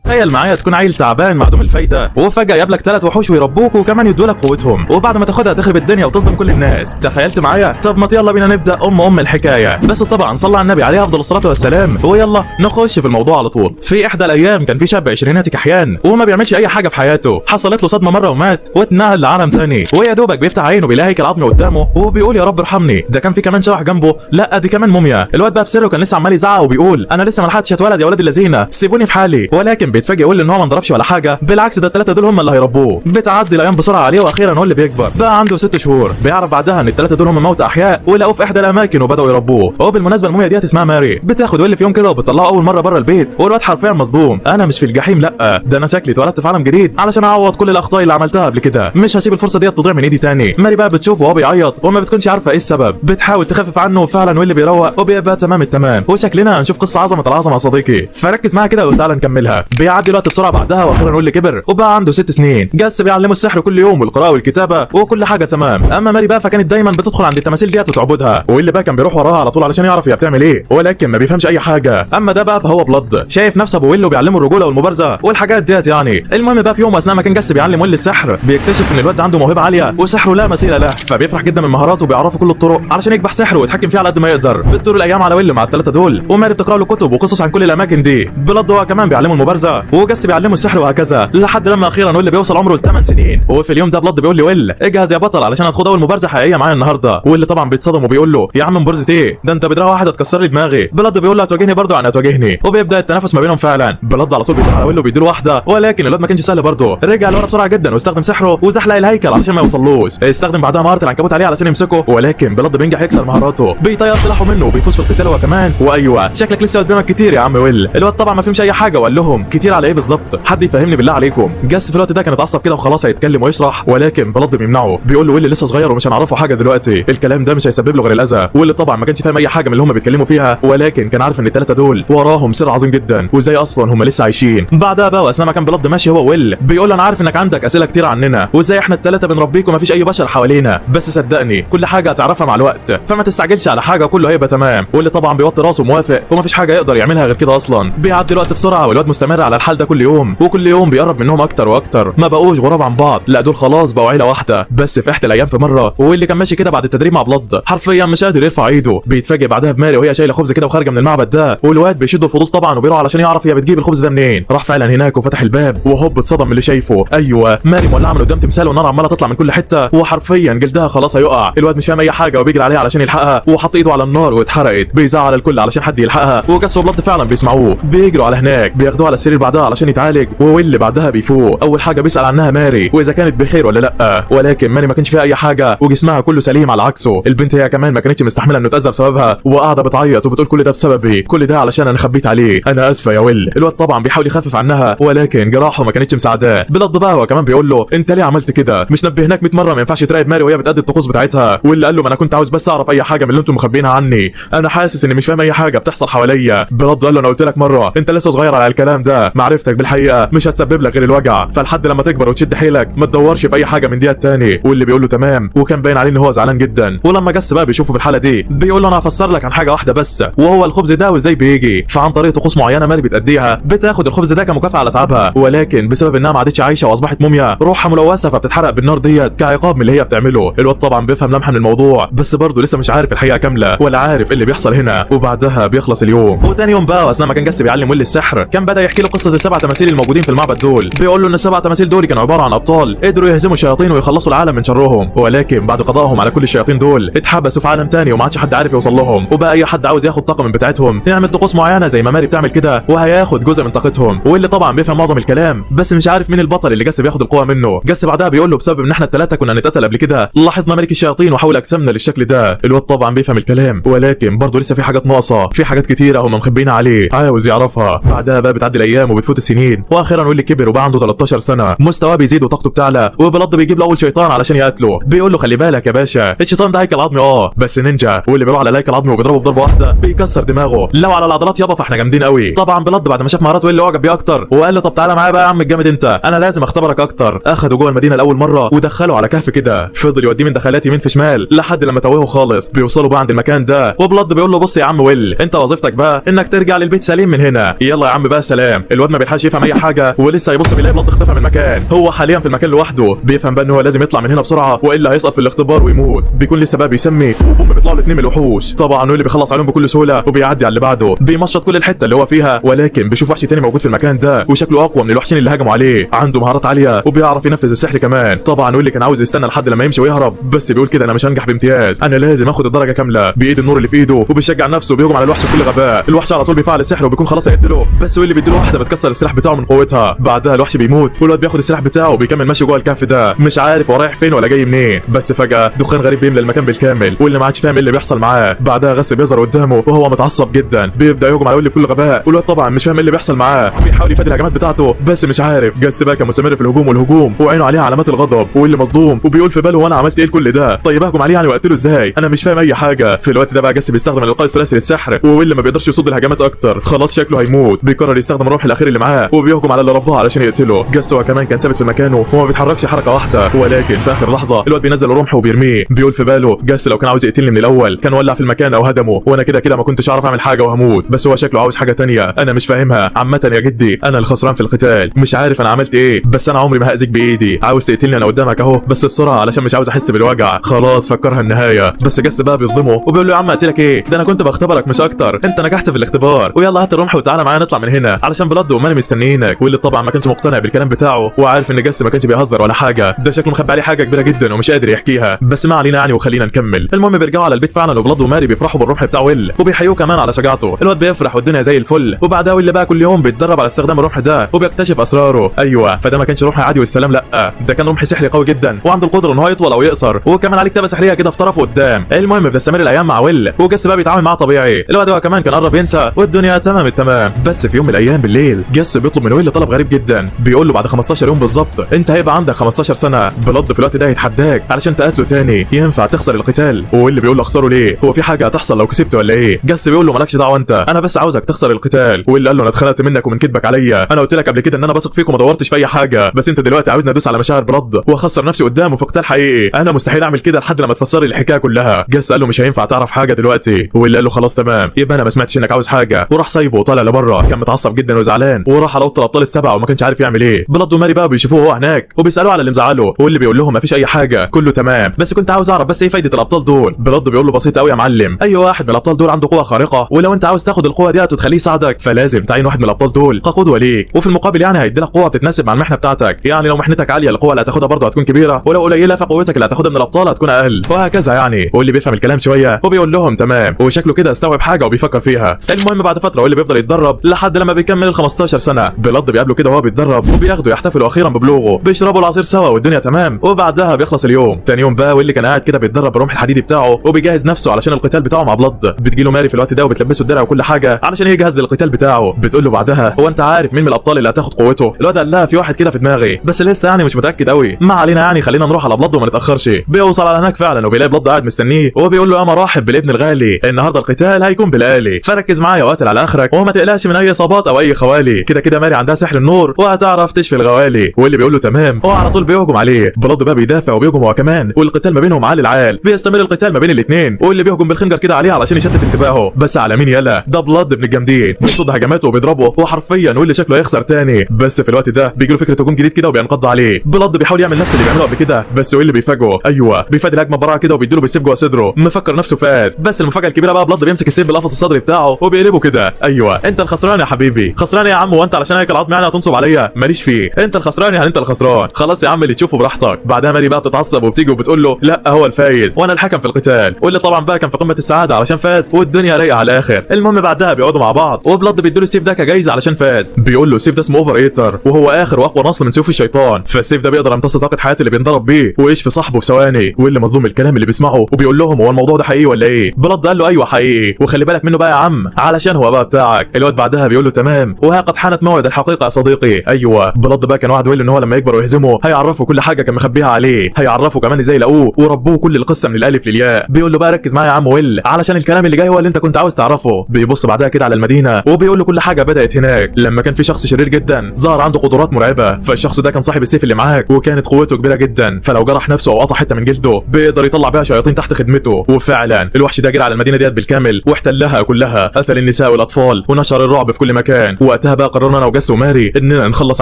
تخيل معايا تكون عيل تعبان معدوم الفايده وفجاه يقابلك 3 وحوش ويربوك وكمان يدولك قوتهم، وبعد ما تاخدها تخرب الدنيا وتصدم كل الناس. تخيلت معايا؟ طب ما يلا بينا نبدا ام الحكايه، بس طبعا صلى على النبي عليه افضل الصلاه والسلام، ويلا نخش في الموضوع على طول. في احدى الايام كان في شاب عشريناتي كحيان وما بيعملش اي حاجه في حياته، حصلت له صدمه مره ومات واتنقل لعالم تاني، ويا دوبك بيفتح عينه بيلاقي هيكل عظمي قدامه وبيقول يا رب ارحمني. ده كان في كمان شبح جنبه، لا دي كمان موميا. الواد بقى بسره كان لسه عمال يزعق وبيقول انا لسه ما لحقتش اتولد يا ولاد اللذينه، سيبوني في حالي، ولكن بيتفاجئ يقول ان هو ما انضربش ولا حاجه، بالعكس ده ال3 دول هم اللي هيربوه. بتعدي الايام بسرعه عليه واخيرا هو اللي بيكبر، بقى عنده 6 شهور. بيعرف بعدها ان ال3 دول هم موتى احياء ولقوه في احدى الاماكن وبداوا يربوه. هو بالمناسبه الموميا ديت اسمها ماري، بتاخد ويل في يوم كده وبتطلعه اول مره بره البيت، والواد حرفيا مصدوم، انا مش في الجحيم، لا ده انا شكلي اتولدت في عالم جديد علشان اعوض كل الاخطاء اللي عملتها قبل كده، مش هسيب الفرصه ديت تضيع من ايدي تاني. ماري بقى بتشوفه وهو بيعيط وما بتكونش عارفه ايه السبب، بتحاول تخفف عنه وفعلا ويل بيروق وبيبقى تمام التمام، وشكلنا هنشوف قصه عظمه العظمه يا صديقي، فركز معايا كده وتعالى نكملها. بيعدي الوقت بسرعه بعدها واخيرا ويل كبر وبقى عنده 6 سنين، جس بيعلمه السحر كل يوم والقراءه والكتابه وكل حاجه تمام. اما ماري بقى فكانت دايما بتدخل عند التماثيل ديت وتعبدها، واللي بقى كان بيروح وراها على طول علشان يعرف هي بتعمل ايه، ولكن ما بيفهمش اي حاجه. اما ده بقى فهو بلد شايف نفسه ابو ويل وبيعلمه الرجوله والمبارزه والحاجات ديت يعني. المهم بقى في يوم اثناء ما كان جس بيعلم ويل السحر بيكتشف ان الواد عنده موهبه عاليه وسحره لا مثيل له، فبيفرح جدا من مهاراته وبيعرفه كل الطرق علشان يكبح سحره ويتحكم فيه على قد ما يقدر. بتدور الايام على ويل مع ال3 دول، وماري بتقرا له كتب وقصص عن كل الاماكن دي. بلد هو كمان بيعلمه المبارزه وجس بيعلمه السحر وهكذا، لحد لما اخيرا ويل بيوصل عمره ل8 سنين. وفي اليوم ده بلد بيقول لي ويل اجهز يا بطل علشان هتاخد اول مبارزه حقيقيه معايا النهارده، واللي طبعا بيتصدم وبيقول له يا عم مبارزه ايه؟ ده انت بدراع واحده تكسر لي دماغي. بلد بيقول له هتواجهني برضه يعني هتواجهني، وبيبدا التنافس ما بينهم فعلا. بلد على طول بيدور على ويل وبيديله واحده، ولكن الواد ما كانش سهل برضه، رجع لورا بسرعه جدا واستخدم سحره وزحلق الهيكل علشان ما يوصلوش، استخدم بعدها مهاره العنكبوت عليه علشان يمسكه، ولكن بلد بينجح يكسر مهاراته، بيطير سلاحه منه وبيفوز في القتال هو كمان. وايوه شكلك لسه قدامك كتير يا عم ويل. الواد طبعا ما فهمش اي حاجه وقال لهم كتير على ايه بالظبط، حد يفهمني بالله عليكم. جس في الوقت ده كان اتعصب كده وخلاص هيتكلم ويشرح، ولكن بلد بيمنعه، بيقول له ويل لسه صغير ومش هنعرفه حاجه دلوقتي، الكلام ده مش هيسبب له غير الاذى. ويل طبعا ما كانش فاهم اي حاجه من اللي هم بيتكلموا فيها، ولكن كان عارف ان ال3 دول وراهم سر عظيم جدا وازاي اصلا هم لسه عايشين. بعدها بقى واثناء ما كان بلد ماشي هو ويل بيقول له انا عارف انك عندك اسئله كتير عننا وازاي احنا ال3 بنربيك ومفيش اي بشر حوالينا، بس صدقني كل حاجه هتعرفها مع الوقت، فما تستعجلش على حاجه كله هيبقى تمام. واللي طبعا بيوطي راسه موافق ومفيش حاجه يقدر يعملها غير كده اصلا. بيعدي الوقت بسرعه والواد مستمر على الحال ده كل يوم، وكل يوم بيقرب منهم اكتر واكتر، ما بقوش غراب عن بعض، لا دول خلاص بقوا عيله واحده. بس في احدى الايام في مره واللي كان ماشي كده بعد التدريب مع بلد حرفيا مش قادر يرفع ايده، بيتفاجئ بعدها بماري وهي شايله خبز كده وخارجه من المعبد ده، والواد بيشد الفضول طبعا وبيروح علشان يعرف هي بتجيب الخبز ده منين. راح فعلا هناك وفتح الباب وهوب اتصدم من اللي شايفه، ايوه ماري مولعه من قدام تمثال والنار عماله تطلع من كل حته وحرفيا جلدها خلاص هيقع. الواد مش فاهم اي حاجه وبيجري عليها علشان يلحقها وحط ايده على النار واتحرقت، بيزعل الكل علشان حد يلحقها، وجس وبلد فعلا بيسمعوه، بيجروا على هناك بياخدوه على السرير بعدها علشان يتعالج، وويل بعدها بيفوق. اول حاجه بيسال عنها ماري واذا كانت بخير ولا لا، ولكن ماري ما كانش فيها اي حاجه وجسمها كله سليم على عكسه. البنت هي كمان ما كانتش مستحمله انه اتاذى بسببها وقاعده بتعيط وبتقول كل ده بسببي، كل ده علشان انا خبيت عليه، انا اسفه يا ويل. الواد طبعا بيحاول يخفف عنها ولكن جراحه ما كانتش مساعداه. بلد بقى هو كمان بيقول له انت ليه عملت كده؟ مش نبهناك 100 مره ما ينفعش تراقب ماري وهي بتأدي الطقوس بتاعتها؟ واللي قال له ما انا كنت عاوز بس اعرف اي حاجه من اللي انتم مخبينها عني، انا حاسس اني مش فاهم اي حاجه بتحصل حواليا. بلد قال له انا قلت لك مره انت لسه صغير على الكلام ده، معرفتك بالحقيقه مش هتسبب لك غير الوجع، فلحد لما تكبر وتشد حيلك ما تدورش في اي حاجه من ديت تاني. واللي بيقول له تمام، وكان باين عليه ان هو زعلان جدا. ولما جس بقى بيشوفه في الحاله دي بيقول له انا هفسر لك عن حاجه واحده بس، وهو الخبز ده وازاي بيجي. فعن طريق طقوس معينه ماري بتأديها بتاخد الخبز ده كمكافاه على تعبها، ولكن بسبب انها ما عادتش عايشه واصبحت موميا روحها ملوثه فبتتحرق بالنار ديت كعقاب من اللي هي بتعمله. الواد طبعا بيفهم لمحا من الموضوع بس برضه لسه مش عارف الحقيقه كامله ولا عارف ايه اللي بيحصل هنا. وبعدها بيخلص اليوم، وتاني يوم بقى اثناء ما كان جس بيعلم ويل السحر كان بدا يحكي له قصه ال7 تماثيل الموجودين في المعبد دول. بيقول له ان ال7 تماثيل دول كانوا عباره عن ابطال قدروا يهزموا الشياطين ويخلصوا العالم من شرهم، ولكن بعد قضائهم على كل الشياطين دول اتحبسوا في عالم تاني وما عادش حد عارف يوصل لهم، وبقى اي حد عاوز ياخد طاقه من بتاعتهم يعمل طقوس معينه زي ما ماري بتعمل كده وهياخد جزء من طاقتهم. واللي طبعا بيفهم معظم الكلام بس مش عارف مين البطل اللي جس بياخد القوه منه. جس بعدها بيقول له بسبب ان احنا ال3 كنا نتقتل قبل كده لاحظنا ملك الشياطين وحول اجسامنا للشكل ده. الواد طبعا بيفهم الكلام ولكن برضه لسه في حاجات ناقصه، في حاجات كتيره هم مخبيين عليه عاوز يعرفها. بعدها بقى بتعدي الايام وبتفوت السنين، واخيرا ويل كبر وبقى عنده 13 سنه، مستواه بيزيد وطاقته بتعلى، وبلد بيجيب له اول شيطان علشان يقتله. بيقول له خلي بالك يا باشا الشيطان ده هيكل عظمي بس نينجا، واللي بيروح على الهيكل العظمي وبيضربه بضربه واحده بيكسر دماغه. لو على العضلات يابا فاحنا جامدين قوي. طبعا بلد بعد ما شاف مهارات ويل اعجب بيه اكتر وقال له طب تعالى معايا بقى يا عم الجامد انت، انا لازم اختبرك اكتر. اخده جوه المدينه لاول مره ودخله على كهف كده، فضل يوديه من دخلات يمين في شمال لحد لما توهه خالص. بيوصلوا بقى عند المكان ده وبلد بيقول له بص يا عم ويل انت وظيفتك بقى انك ترجع للبيت سليم من هنا، يلا يا عم بقى سلام. الواد ما بيلحقش يفهم اي حاجه، ولسه هيبص بيلاقي بلط اختفى من المكان. هو حاليا في المكان لوحده، بيفهم بقى ان هو لازم يطلع من هنا بسرعه والا هيسقط في الاختبار ويموت. بيكون لسه بقى بيسمي وهم بيطلعوا الاثنين من الوحوش. طبعا اللي بيخلص عليهم بكل سهوله وبيعدي على اللي بعده، بيمشط كل الحته اللي هو فيها، ولكن بيشوف وحش تاني موجود في المكان ده وشكله اقوى من الوحشين اللي هجموا عليه، عنده مهارات عاليه وبيعرف ينفذ السحر كمان. طبعا اللي كان عاوز يستنى لحد لما يمشي ويهرب، بس بيقول كده انا مش هنجح بامتياز، انا لازم اخد الدرجه كامله بايد النور اللي في ايده، وبيشجع نفسه وبيهجم على الوحش بكل غباء. الوحش على طول بيفعل السحر وبيكون خلاص هيقتله، بس اللي بيديله واحده بتكسر السلاح بتاعه من قوتها. بعدها الوحش بيموت والواد بياخد السلاح بتاعه وبيكمل ماشي جوه الكهف ده، مش عارف هو رايح فين ولا جاي منين. بس فجاه دخان غريب بيملى المكان بالكامل، واللي ما عادش فاهم ايه اللي بيحصل معاه. بعدها غس بيظهر قدامه وهو متعصب جدا، بيبدا يهجم على بكل غباء، والواد طبعا مش فاهم ايه اللي بيحصل معاه، بيحاول يفادي الهجمات بتاعته بس مش عارف. جس بقى كان مستمر في الهجوم والهجوم وعينه عليها علامات الغضب، واللي مصدوم وبيقول في باله وانا عملت ايه لكل ده؟ طيب اهجم عليه يعني واقتله ازاي؟ انا مش فاهم اي حاجه. في الوقت ده بقى جس بيستخدم الالقاء الثلاثي للسحر، واللي ما بيقدرش يصد الهجمات اكتر خلاص شكله هيموت، بيقرر يستخدم الرمح الاخير اللي معاه وبيهجم على اللي رباه علشان يقتله. جس هو كمان كان ثابت في مكانه وما بيتحركش حركه واحده، ولكن في اخر لحظه الواد بينزل الرمح وبيرميه. بيقول في باله جس لو كان عاوز يقتلني من الاول كان ولع في المكان او هدمه، وانا كده كده ما كنتش اعرف اعمل حاجه وهموت. بس هو شكله عاوز حاجه تانية انا مش فاهمها. عامه يا جدي انا الخسران في القتال، مش عارف انا عملت ايه، بس انا عمري ما هاذيك بايدي. عاوز تقتلني انا قدامك اهو، بس بسرعه علشان مش عاوز احس بالوجع. خلاص فكرها النهايه. بس جس بقى بيصدمه وبيقول له يا عم اقتلك ايه؟ ده انا كنت بختبرك مش اكتر، انت نجحت في الاختبار، ويلا هات الرمح وتعالى معايا نطلع من هنا علشان بلد وماني مستنيينك. واللي طبعا ما كانش مقتنع بالكلام بتاعه وعارف ان جس ما كانش بيهزر ولا حاجه، ده شكله مخبي عليه حاجه كبيره جدا ومش قادر يحكيها. بس ما علينا يعني وخلينا نكمل. المهم بيرجعوا على البيت فعلا، وبلد وماري بيفرحوا بالرمح بتاع ويل وبيحيوه كمان على شجاعته. الواد بيفرح والدنيا زي الفل، وبعدها ويل بقى كل يوم بيتدرب على استخدام الرمح ده وبيكتشف اسراره. ايوه فده ما كانش رمح عادي والسلام، لا ده كان رمح سحري قوي جدا وعنده القدره ان هو يطول او يقصر، وكمان عليه كتابه سحريه كده في طرفه قدام. المهم بتستمر الايام مع ويل وجس بقى بيتعامل معاه طبيعي. الواد هو كمان كان قرب ينسى والدنيا تمام التمام. بس في يوم من الايام بالليل جس بيطلب من ويل طلب غريب جدا، بيقول له بعد 15 يوم بالظبط انت هيبقى عندك 15 سنه، بلد في الوقت ده هيتحداك علشان تقاتله تاني، ينفع تخسر القتال؟ واللي بيقول له اخسره ليه؟ هو في حاجه هتحصل لو كسبت ولا ايه؟ جس بيقول له مالكش دعوه انت، انا بس عاوزك تخسر القتال. واللي قال له انا اتخنقت منك ومن كدبك عليا، انا قلت لك قبل كده ان انا بثق فيك وما دورتش في اي حاجه، بس انت دلوقتي عاوزني ادوس على مشاعر بلد واخسر نفسي قدامه في قتال حقيقي، انا مستحيل اعمل كده لحد لما تفسر لي الحكايه كلها. جس قال له مش هينفع تعرف حاجه دلوقتي. واللي قال له خلاص تمام يبقى انا ما سمعتش انك عاوز حاجه، وراح سايبه وطالع لبره. كان متعصب جدا وزعلان وراح على اوضه الابطال السبعه وما كانش عارف يعمل ايه. بلد وماري بقى بيشوفوه هو هناك وبيسالوه على اللي مزعله، واللي بيقول لهم مفيش اي حاجه كله تمام، بس كنت عاوز اعرف بس ايه فايده الابطال دول. بلد بيقول له بسيطه قوي يا معلم، اي واحد من الابطال دول عنده قوه خارقه، ولو انت عاوز تاخد القوه دي وتخليه يساعدك فلازم تعين واحد من الابطال دول كقدوه ليك، وفي المقابل يعني هيديلك قوه بتتناسب مع المحنه بتاعتك. يعني لو محنتك عاليه القوه اللي هتاخدها برضه هتكون كبيره، ولو قليله فقوتك اللي هتاخدها من الابطال هتكون اقل، وهكذا يعني. واللي بيفهم الكلام شويه وبيقول لهم تمام، وشكله كده استوعب حاجه وبيفكر فيها. المهم بعد فتره واللي بيفضل يتدرب لحد لما بيكمل ال 15 سنه. بلد بيقابله كده وهو بيتدرب وبياخده يحتفلوا اخيرا ببلوغه، بيشربوا العصير سوا والدنيا تمام، وبعدها بيخلص اليوم. تاني يوم بقى واللي كان قاعد كده بيتدرب بالرمح الحديدي بتاعه وبيجهز نفسه علشان القتال بتاعه مع بلد. بتجيله ماري في الوقت ده وبتلبسه الدرع وكل حاجه علشان يجهز للقتال بتاعه. بتقول له بعدها هو انت عارف مين من الابطال اللي هتاخد قوته؟ الواد قال لها في واحد كده في دماغي بس لسه يعني مش متاكد قوي. ما علينا يعني خلينا نروح على بلد وما نتاخرش. بيوصل على هناك فعلا وبيلاقي بلد قاعد مستنيه وبيقول له يا مرحب بالابن الغالي، النهارده القتال هيكون بالآلي، فركز معايا وقاتل على اخرك وما تقلقش من اي اصابات او اي خوالي، كده كده ماري عندها سحر النور وهتعرف تشفي الغوالي. واللي بيقول له تمام هو على طول بيهجم عليه. بلد بقى بيدافع وبيهجم هو كمان، والقتال ما بينهم عال العال. بيستمر القتال ما بين الاثنين واللي بيهجم بالخنجر كده عليه علشان يشتت انتباهه، بس على مين يلا؟ ده بلد ابن الجامدين بيصد هجماته وبيضربه وحرفيا واللي شكله هيخسر تاني. بس في الوقت ده بيجي له فكره هجوم جديد كده وبينقض عليه. بلد بيحاول يعمل نفس اللي بيعمله قبل كده بس واللي بيفاجئه ايوه بيفادي الهجمه براعه كده وبيديله بالسيف جوه صدره، مفكر نفسه فاز. بس المفاجاه الكبيره بقى بلد بيمسك السيف بالقفص الصدري بتاعه وبيقلبه كده. ايوه انت الخسران يا حبيبي، خسران يا عم، وانت علشان هيك العظم يعني هتنصب عليا؟ ماليش فيه، انت الخسران يعني انت الخسران، خلاص يا عم اللي تشوفه براحتك. بعدها ماري بقى بتتعصب وبتيجي وبتقول له لا هو الفايز وانا الحكم في القتال، واللي طبعا بقى كان في قمه السعاده علشان فاز والدنيا رايقه على الاخر. المهم بعدها بيقعدوا مع بعض وبلد بيديله السيف ده كجايزه علشان فاز. بيقول له السيف ده اسمه اوفر ايتر وهو اخر واقوى نصل من سيوف الشيطان، فالسيف ده بيقدر يمتص طاقه حياه اللي بينضرب بيه ويشفي صاحبه في ثواني. واللي مصدوم الكلام اللي بيسمعه وبيقول لهم هو الموضوع ده حقيقي ولا ايه؟ بلد قال له ايوه حقيقي وخلي بالك منه بقى يا عم علشان هو بقى بتاعك. الواد بعدها بيقول له تمام وها قد حانت موعد الحقيقه يا صديقي. ايوه بلد بقى كان وعد ويل ان هو لما يكبر ويهزمه هيعرفه كل حاجه كان مخبيها عليه، هيعرفه كمان ازاي يلاقوه وربوه كل القصه من الالف للياء. بيقول له بقى ركز معايا يا عم ويل علشان الكلام اللي جاي هو اللي انت كنت عاوز تعرفه. بيبص بعدها كده على المدينه وبيقول له كل حاجه بدات هناك لما كان في شخص شرير جدا ظهر عنده قدرات مرعبه، فالشخص ده كان صاحب السيف اللي معاك وكانت قوته كبيره جدا، فلو جرح نفسه او قطع حته من جلده بيقدر يطلع بيها شياطين تحت خدمته. وفعلا الوحش ده جرى على المدينه ديت بالكامل واحتلها كلها، قتل النساء والاطفال ونشر الرعب في كل مكان، وقتها وقتها بقى قررنا انا وجس وماري اننا نخلص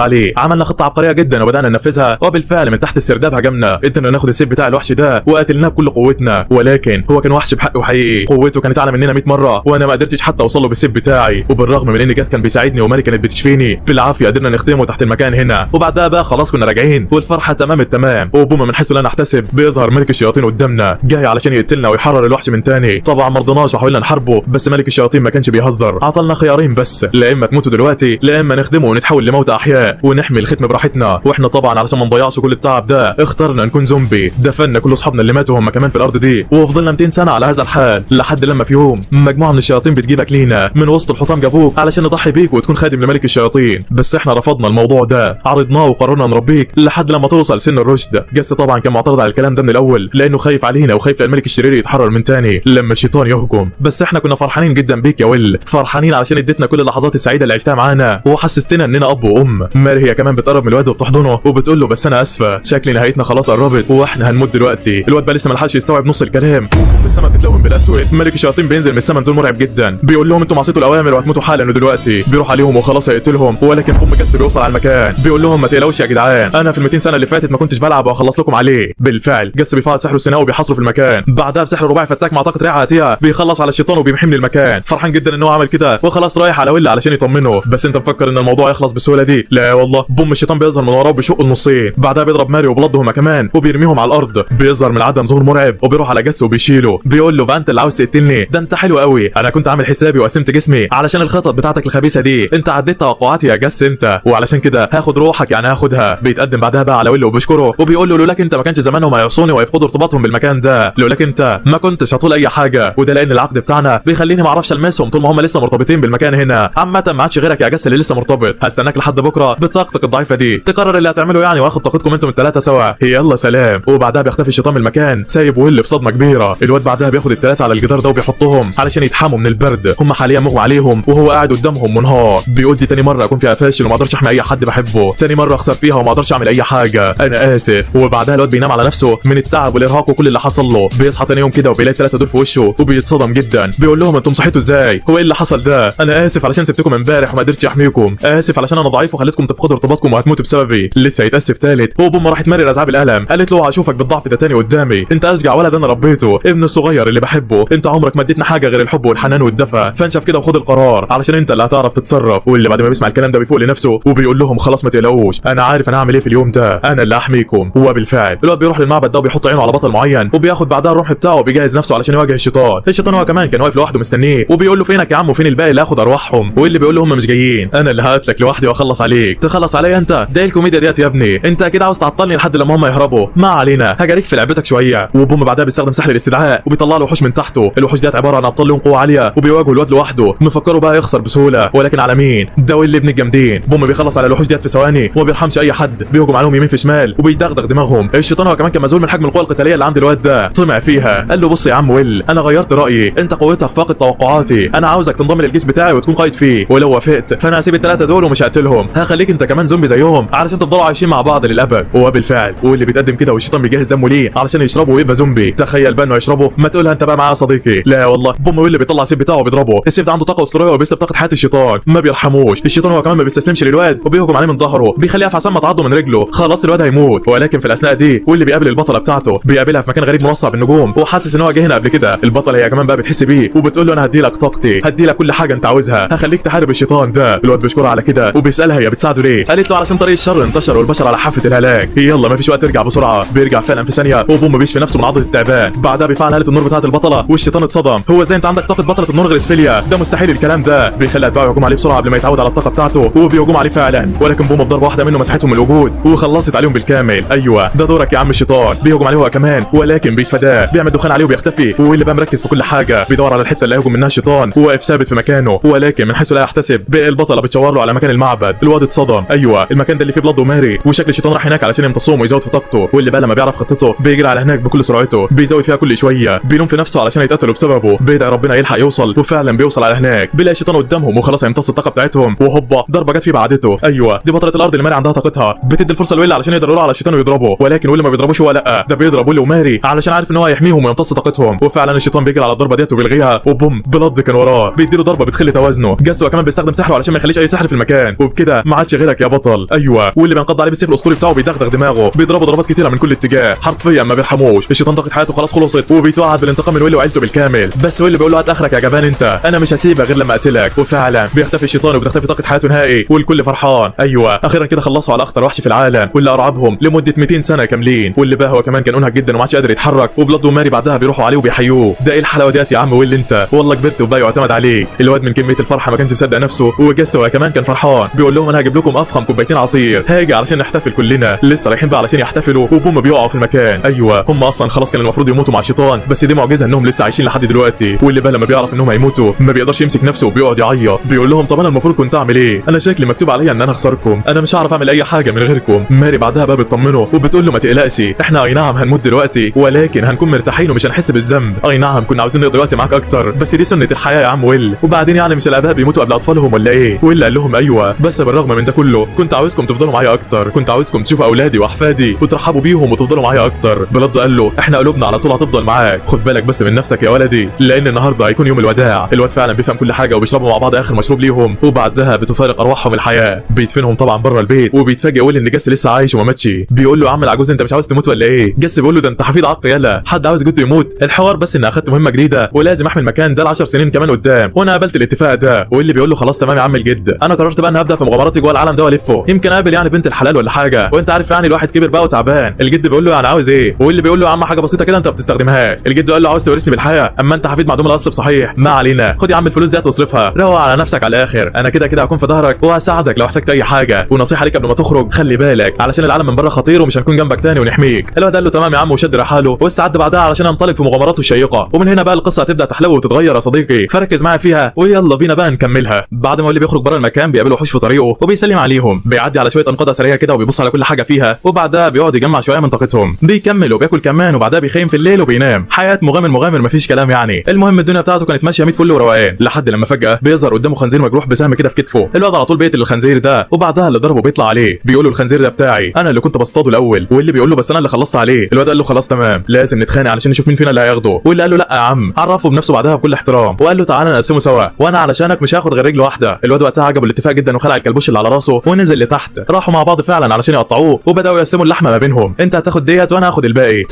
عليه. عملنا خطه عبقريه جدا وبدانا ننفذها، وبالفعل من تحت السرداب هجمنا، قدرنا ناخد السيف بتاع الوحش ده وقتلناه بكل قوتنا. ولكن هو كان وحش بحقه حقيقي، قوته كانت اعلى مننا 100 مره، وانا ما قدرتش حتى اوصل له بالسيف بتاعي. وبالرغم من ان جاس كان بيساعدني وماري كانت بتشفيني، بالعافيه قدرنا نختمه تحت المكان هنا. وبعدها بقى خلاص كنا راجعين والفرحه تمام التمام. وبوما من حيث لا نحتسب بيظهر ملك الشياطين قدامنا جاي علشان يقتلنا ويحرر الوحش من تاني. طبعا ما رضناش وحاولنا نحاربه، بس ملك الشياطين ما كانش بيهزر. عطلنا خيارين بس، لا اما تموتوا دلوقتي لا اما نخدمه ونتحول لموتى احياء ونحمي الختم براحتنا. واحنا طبعا علشان ما نضيعش كل التعب ده اخترنا نكون زومبي. دفنا كل اصحابنا اللي ماتوا هم كمان في الارض دي، وفضلنا 200 سنه على هذا الحال لحد لما في يوم مجموعه من الشياطين بتجيبك لينا من وسط الحطام، جابوك علشان نضحي بيك وتكون خادم لملك الشياطين. بس احنا رفضنا الموضوع ده، عرضناه وقررنا نربيك لحد لما توصل سن الرشد. جس طبعا كان معترض على الكلام ده من الاول لانه خايف علينا وخايف الملك الشرير يتحرر من تاني لما الشيطان يهجم. بس احنا كنا فرحانين جدا بيك يا ويل، فرحانين علشان اديتنا كل اللحظات السعيده اللي عشتها معانا وحسستنا اننا اب وام. ماري هي كمان بتقرب من الواد وبتحضنه وبتقول له بس انا اسفه، شكل نهايتنا خلاص قربت واحنا هنموت دلوقتي. الواد بقى لسه ما لحقش يستوعب نص الكلام. السما بتتلون بالاسود، ملك الشياطين بينزل من السما نزول مرعب جدا، بيقول لهم انتوا عصيتوا الاوامر وهتموتوا حالا ودلوقتي. بيروح عليهم وخلاص هيقتلهم، ولكن بوم جس بيوصل على المكان بيقول لهم ما تقلقوش يا جدعان، انا في ال 200 سنه اللي فاتت ما كنتش بلعب واخلص لكم عليه. بالفعل جس بيفعل سحره الثانوي وبيحاصره في المكان، بعدها بسحر رباعي فتاك مع طاقه ريحه عاتيه بيخلص على الشيطان وبيمحي من المكان. فرحان جدا ان هو عمل كده وخلاص رايح على ويل علشان يطمنه. بس انت مفكر ان الموضوع يخلص بالسهوله دي؟ لا والله، بوم الشيطان بيظهر من وراه وبيشق النصين، بعدها بيضرب ماري وبلده هما كمان وبيرميهم على الارض. بيظهر من العدم ظهور مرعب وبيروح على جس وبيشيله، بيقول له بقى انت اللي عاوز تقتلني؟ ده انت حلو قوي، انا كنت عامل حسابي وقسمت جسمي علشان الخطط بتاعتك الخبيثه دي، انت عديت توقعاتي يا جس انت، وعلشان كده هاخد روحك يعني هاخدها. بيتقدم بعدها بقى على ويل وبيشكره وبيقول له لولاك انت ما كانش زمانهم هيعصوني ويفقدوا ارتباطهم بالمكان ده، لولاك انت ما كنتش هطول اي حاجه، وده لان العقد بتاعنا بيخليني ما اعرفش المسهم طول ما هم لسه مرتبطين بالمكان هنا. عامه ما عادش غيرك يا جس اللي لسه مرتبط، هستناك لحد بكره بطاقتك الضعيفه دي تقرر اللي هتعمله يعني واخد طاقتكم انتم الثلاثه سوا. يلا سلام. وبعدها بيختفي الشيطان من المكان سايب ويل في صدمه كبيره. الواد بعدها بياخد الثلاثه على الجدار ده وبيحطهم علشان يتحموا من البرد، هم حاليا مغمى عليهم وهو قاعد قدامهم منهار. بيقول دي تاني مره اكون فيها فاشل وما اقدرش احمي اي حد بحبه، تاني مره اخسر فيها وما اقدرش اعمل اي حاجه، انا اسف. وبعدها الواد بينام على نفسه من التعب والارهاق وكل اللي حصل له. بيصحى تاني يوم كده وبيلاقي الثلاثه دول في وشه وبيتصدم جدا. بيقول لهم انتم صحيتوا ازاي؟ هو ايه اللي حصل ده؟ انا اسف علشان سبتكم امبارح وما قدرتش احميكم، اسف علشان انا ضعيف وخليتكم تفقدوا ارتباطكم وهتموتوا بسببي. لسه هيتاسف ثالث. هو بوم راحت مرر ازعاب الالم، قالت له هشوفك بالضعف ده تاني قدامي، انت اشجع ولد انا ربيته، ابن الصغير اللي بحبه، انت عمرك ما اديتنا حاجه غير الحب والحنان والدفى، فانشف كده وخد القرار علشان انت اللي هتعرف تتصرف. واللي بعد ما بيسمع الكلام ده بيفوق لنفسه وبيقول لهم خلاص ما تقلقوش، انا عارف انا هعمل ايه في اليوم ده، انا اللي هحميكم. هو بالفعل الواد بيروح للمعبد ده وبيحط عينه على بطل معين وبياخد بعدها الرمح بتاعه وبيجهز نفسه علشان يواجه الشيطان. الشيطان هو كمان كان واقف لوحده مستنيه وبيقول له فينك يا عم وفين الباقي اللي هاخد ارواحهم؟ واللي بيقول له هم مش جايين، انا اللي هقتلك لوحدي واخلص عليك. تخلص عليا انت؟ ده ايه الكوميديا ديت يا ابني؟ انت اكيد عاوز تعطلني لحد لما هم يهربوا. ما علينا، هجاريك في لعبتك شويه. وبوم بعدها بيستخدم سحر الاستدعاء وبيطلع له وحوش من تحته. الوحوش ديت عباره عن ابطال لهم قوه عاليه وبيواجهوا الواد لوحده، مفكره بقى يخسر بسهوله، ولكن على مين؟ ده واللي ابن الجامدين. بوم بيخلص على الوحوش ديت في ثواني وما بيرحمش اي حد، بيهجم عليهم يمين في شمال وبيدغدغ دماغهم. الشيطان هو كمان كان مذهول من حجم القوه القتاليه اللي عند الواد ده، طمع فيها. قال له بص يا عم ويل، انا غيرت رايي، انت قوتك فاقد توقعاتي، انا عاوزك تنضم للجيش بتاعي وتكون قائد فيه، ولو وافقت فانا هسيب الثلاثه دول ومش هقتلهم، هخليك انت كمان زومبي زيهم علشان تفضلوا عايشين مع بعض للابد. هو بالفعل واللي بيتقدم كده والشيطان بيجهز دمه ليه علشان يشربه ويبقى زومبي. تخيل بقى انه يشربه، ما تقولها انت بقى معاه يا صديقي. لا والله، بوم ويل بيطلع السيف بتاعه وبيضربه. السيف ده عنده طاقه اسطوريه وبيسلب طاقه حياه الشيطان، ما بيرحموش. الشيطان هو كمان ما بيستسلمش للواد وبيهجم عليه من ظهره، بيخليه يقف عصام تعضه من رجله، خلاص الواد هيموت. ولكن في الاثناء دي واللي بيقابل البطله بتاعته، بيقابلها في مكان غريب مرصع بالنجوم وحاسس ان هو جه هنا قبل كده. البطله هي كمان بقى بتحس بيه وبتقول له انا هدي لك طاقتي، هدي لك كل حاجه انت عاوزها، هخليك تحارب الشيطان ده. الواد بيشكرها على كده وبيسالها هي بتساعده ليه؟ قالت له علشان طريق الشر انتشر والبشر على حافه الهلاك. يلا ما فيش وقت، ارجع بسرعه. بيرجع فعلا في ثانيه وبوم بيشفي نفسه من عضله التعبان. بعدها بيفعل هاله النور بتاعه البطله والشيطان اتصدم. هو ازاي انت عندك طاقه بطله النور غير اسفليا؟ ده مستحيل الكلام ده. بيخلي اتباعه يهجموا عليه بسرعه قبل ما يتعود على الطاقه بتاعته وبيهجموا عليه فعلا، ولكن بوم بضربه واحده منه مسحتهم من الوجود وخلصت عليهم بالكامل. ايوه ده دورك يا عم الشيطان. بيهجم عليه هو كمان ولكن بيتفاداه، بيعمل دخان عليه وبيختفي. واللي بقى مركز في كل حاجه بيدور على الحته اللي هيهجم منها الشيطان وواقف ثابت في مكانه، ولكن من حيث لا يحتسب بقى البطله بتشاور له على مكان المعبد. الواد اتصدم، ايوه المكان ده اللي فيه بلاد وماري، وشكل الشيطان راح هناك علشان يمتصهم ويزود في طاقته. واللي بقى لما بيعرف خطته بيجري على هناك بكل سرعته، بيزود فيها كل شويه، بيلوم في نفسه علشان يتقتلوا بسببه، بيدعي ربنا يلحق يوصل، وفعلا بيوصل على هناك. بيلاقي الشيطان قدامهم وخلاص هيمتص الطاقه بتاعتهم، وهوبا ضربه جت فيه بعدته. ايوه دي بطله الارض اللي ماري عندها طاقتها، بتدي الفرصه لويل علشان يقدر يروح على الشيطان ويضربه، ولكن ويل ما بيضربوش هو، لا ده بيضرب ويل وماري علشان عارف ان هو هيحميهم ويمتص طاقتهم. وفعلا الشيطان بيجري على الضربه ديت وبيلغيها، وبوم بلاد كان وراه بيديله ضربه بتخلي توازنه. جاس هو كمان بيستخدم سحره علشان ما يخليش اي سحر في المكان، وبكده ما عادش غيرك يا بطل. ايوه، واللي بينقض عليه بالسيف الاسطوري بتاعه بيدغدغ دماغه، بيضربه ضربات كتيره من كل اتجاه، حرفيا ما بيرحموش. الشيطان طاقه حياته خلاص خلصت وبيتوعد بالانتقام من ويلي وعيلته بالكامل، بس ويلي بيقول له هات اخرك يا جبان انت، انا مش هسيبك غير لما اقتلك. وفعلا بيختفي الشيطان وبتختفي طاقه حياته نهائي، والكل فرحان. ايوه اخيرا كده خلصوا على اخطر وحش في العالم واللي ارعبهم لمده 200 سنه كاملين، واللي بقى هو كمان كان انهك جدا وما عادش قادر يتحرك، وبلاد وماري بعدها بيروحوا عليه وبيحيوه. ده ايه الحلاوه ديت يا عم ويلي انت، والله كبرت وبقى يعتمد عليك. الواد من كميه الفرحه ما كانش مصدق نفسه، وجس هو كمان كان فرحان، بيقول لهم انا هجيب لكم افخم كوبايتين عصير، هاجي علشان نحتفل كلنا. لسه رايحين بقى علشان يحتفلوا وبوم بيقعوا في المكان. ايوه هم اصلا خلاص كان المفروض يموتوا مع الشيطان، بس دي معجزه انهم لسه عايشين لحد دلوقتي. واللي بقى لما بيعرف انهم هيموتوا ما بيقدرش يمسك نفسه وبيقعد يعيط، بيقول لهم طب انا المفروض كنت اعمل ايه؟ انا شكلي مكتوب عليا ان انا اخسركم، انا مش هعرف اعمل اي حاجه من غيركم. ماري بعدها بقى بتطمنه وبتقول له ما تقلقش، احنا اي نعم هنموت دلوقتي ولكن هنكون مرتاحين ومش هنحس بالذنب. اي نعم كنا عاوزين نقضي وقت معاك اكتر، بس دي سنه الحياه يا عم ويل، وبعدين يعني مش الاباء بيموتوا قبل اطفالهم ولا ايه؟ ويل قال لهم ايوه، بس بالرغم من ده كله كنت عاوزكم تفضلوا معايا اكتر، كنت عاوزكم تشوفوا اولادي واحفادي وترحبوا بيهم وتفضلوا معايا اكتر. بلاد قال له احنا قلوبنا على طول هتفضل معاك، خد بالك بس من نفسك يا ولدي، لان النهارده هيكون يوم الوداع. الواد فعلا بيفهم كل حاجه وبيشربوا مع بعض اخر مشروب ليهم، وبعدها بتفارق ارواحهم الحياه. بيدفنهم طبعا بره البيت، وبيتفاجئ ويل ان جس لسه عايش وما ماتش. بيقول له يا عم العجوز انت مش عاوز تموت ولا ايه؟ جس بيقول له ده انت حفيد عقل يلا، حد عاوز جده يموت؟ الحوار بس ان اخدت مهمه جديده ولازم احمي المكان ده ل10 سنين كمان قدام، وانا قابلت الاتفاق ده. واللي بيقول له خلاص تمام يا عم الجد، انا قررت بقى ان هبدا في مغامراتي جوه العالم ده والفه، يمكن اقابل يعني بنت الحلال ولا حاجه، وانت عارف يعني الواحد كبر بقى وتعبان. الجد بيقول له يعني عاوز ايه؟ واللي بيقول له يا عم حاجه بسيطه كده انت ما بتستخدمهاش. الجد قال له عاوز تورثني بالحياه، اما انت حفيد معدوم الاصل بصحيح. ما علينا، خد يا عم الفلوس دي تصرفها، روق على نفسك على الاخر، انا كده كده هكون في ظهرك وهساعدك لو احتجت اي حاجه. ونصيحه ليك قبل ما تخرج خلي بالك علشان العالم من بره خطير ومش هنكون جنبك تاني ونحميك. الواد قال له تمام يا عم وشد رحاله واستعد بعدها علشان انطلق في مغامراته الشيقه. ومن هنا بقى القصه هتبدا تحلو وتتغير يا صديقي، فركز معايا فيها ويلا بينا بقى نكملها. بعد ما اللي بيخرج بره المكان بيقابل وحوش في طريقه وبيسلم عليهم، بيعدي على شويه انقاضه سريعه كده وبيبص على كل حاجه فيها، وبعدها بيقعد يجمع شويه من طاقتهم، بيكمل وبياكل كمان، وبعدها بيخيم في الليل وبينام. حياه مغامر مفيش كلام يعني. المهم الدنيا بتاعته كانت ماشيه 100 فل وروقان، لحد لما فجاه بيظهر قدامه خنزير مجروح بسهم كده في كتفه. الواد على طول بيقتل الخنزير ده، وبعدها اللي ضربه بيطلع عليه بيقول له الخنزير ده بتاعي، انا اللي كنت بصطاده الاول. واللي بيقول له بس انا اللي خلصت عليه. الواد قال له خلاص تمام، لازم نتخانق علشان نشوف مين فينا اللي هياخده. واللي قال له لا يا عم، عرفه بنفسه بعدها بكل احترام وقال له تعالى نقسمه سوا، وانا علشانك مش هاخد غير رجل واحده. الواد وقتها عجبه الاتفاق جدا وخلع الكلبوش اللي على راسه ونزل لتحت. راحوا مع بعض فعلا علشان يقطعوه وبداوا يقسموا اللحمه ما بينهم، انت هتاخد ديت وانا هاخد الباقي.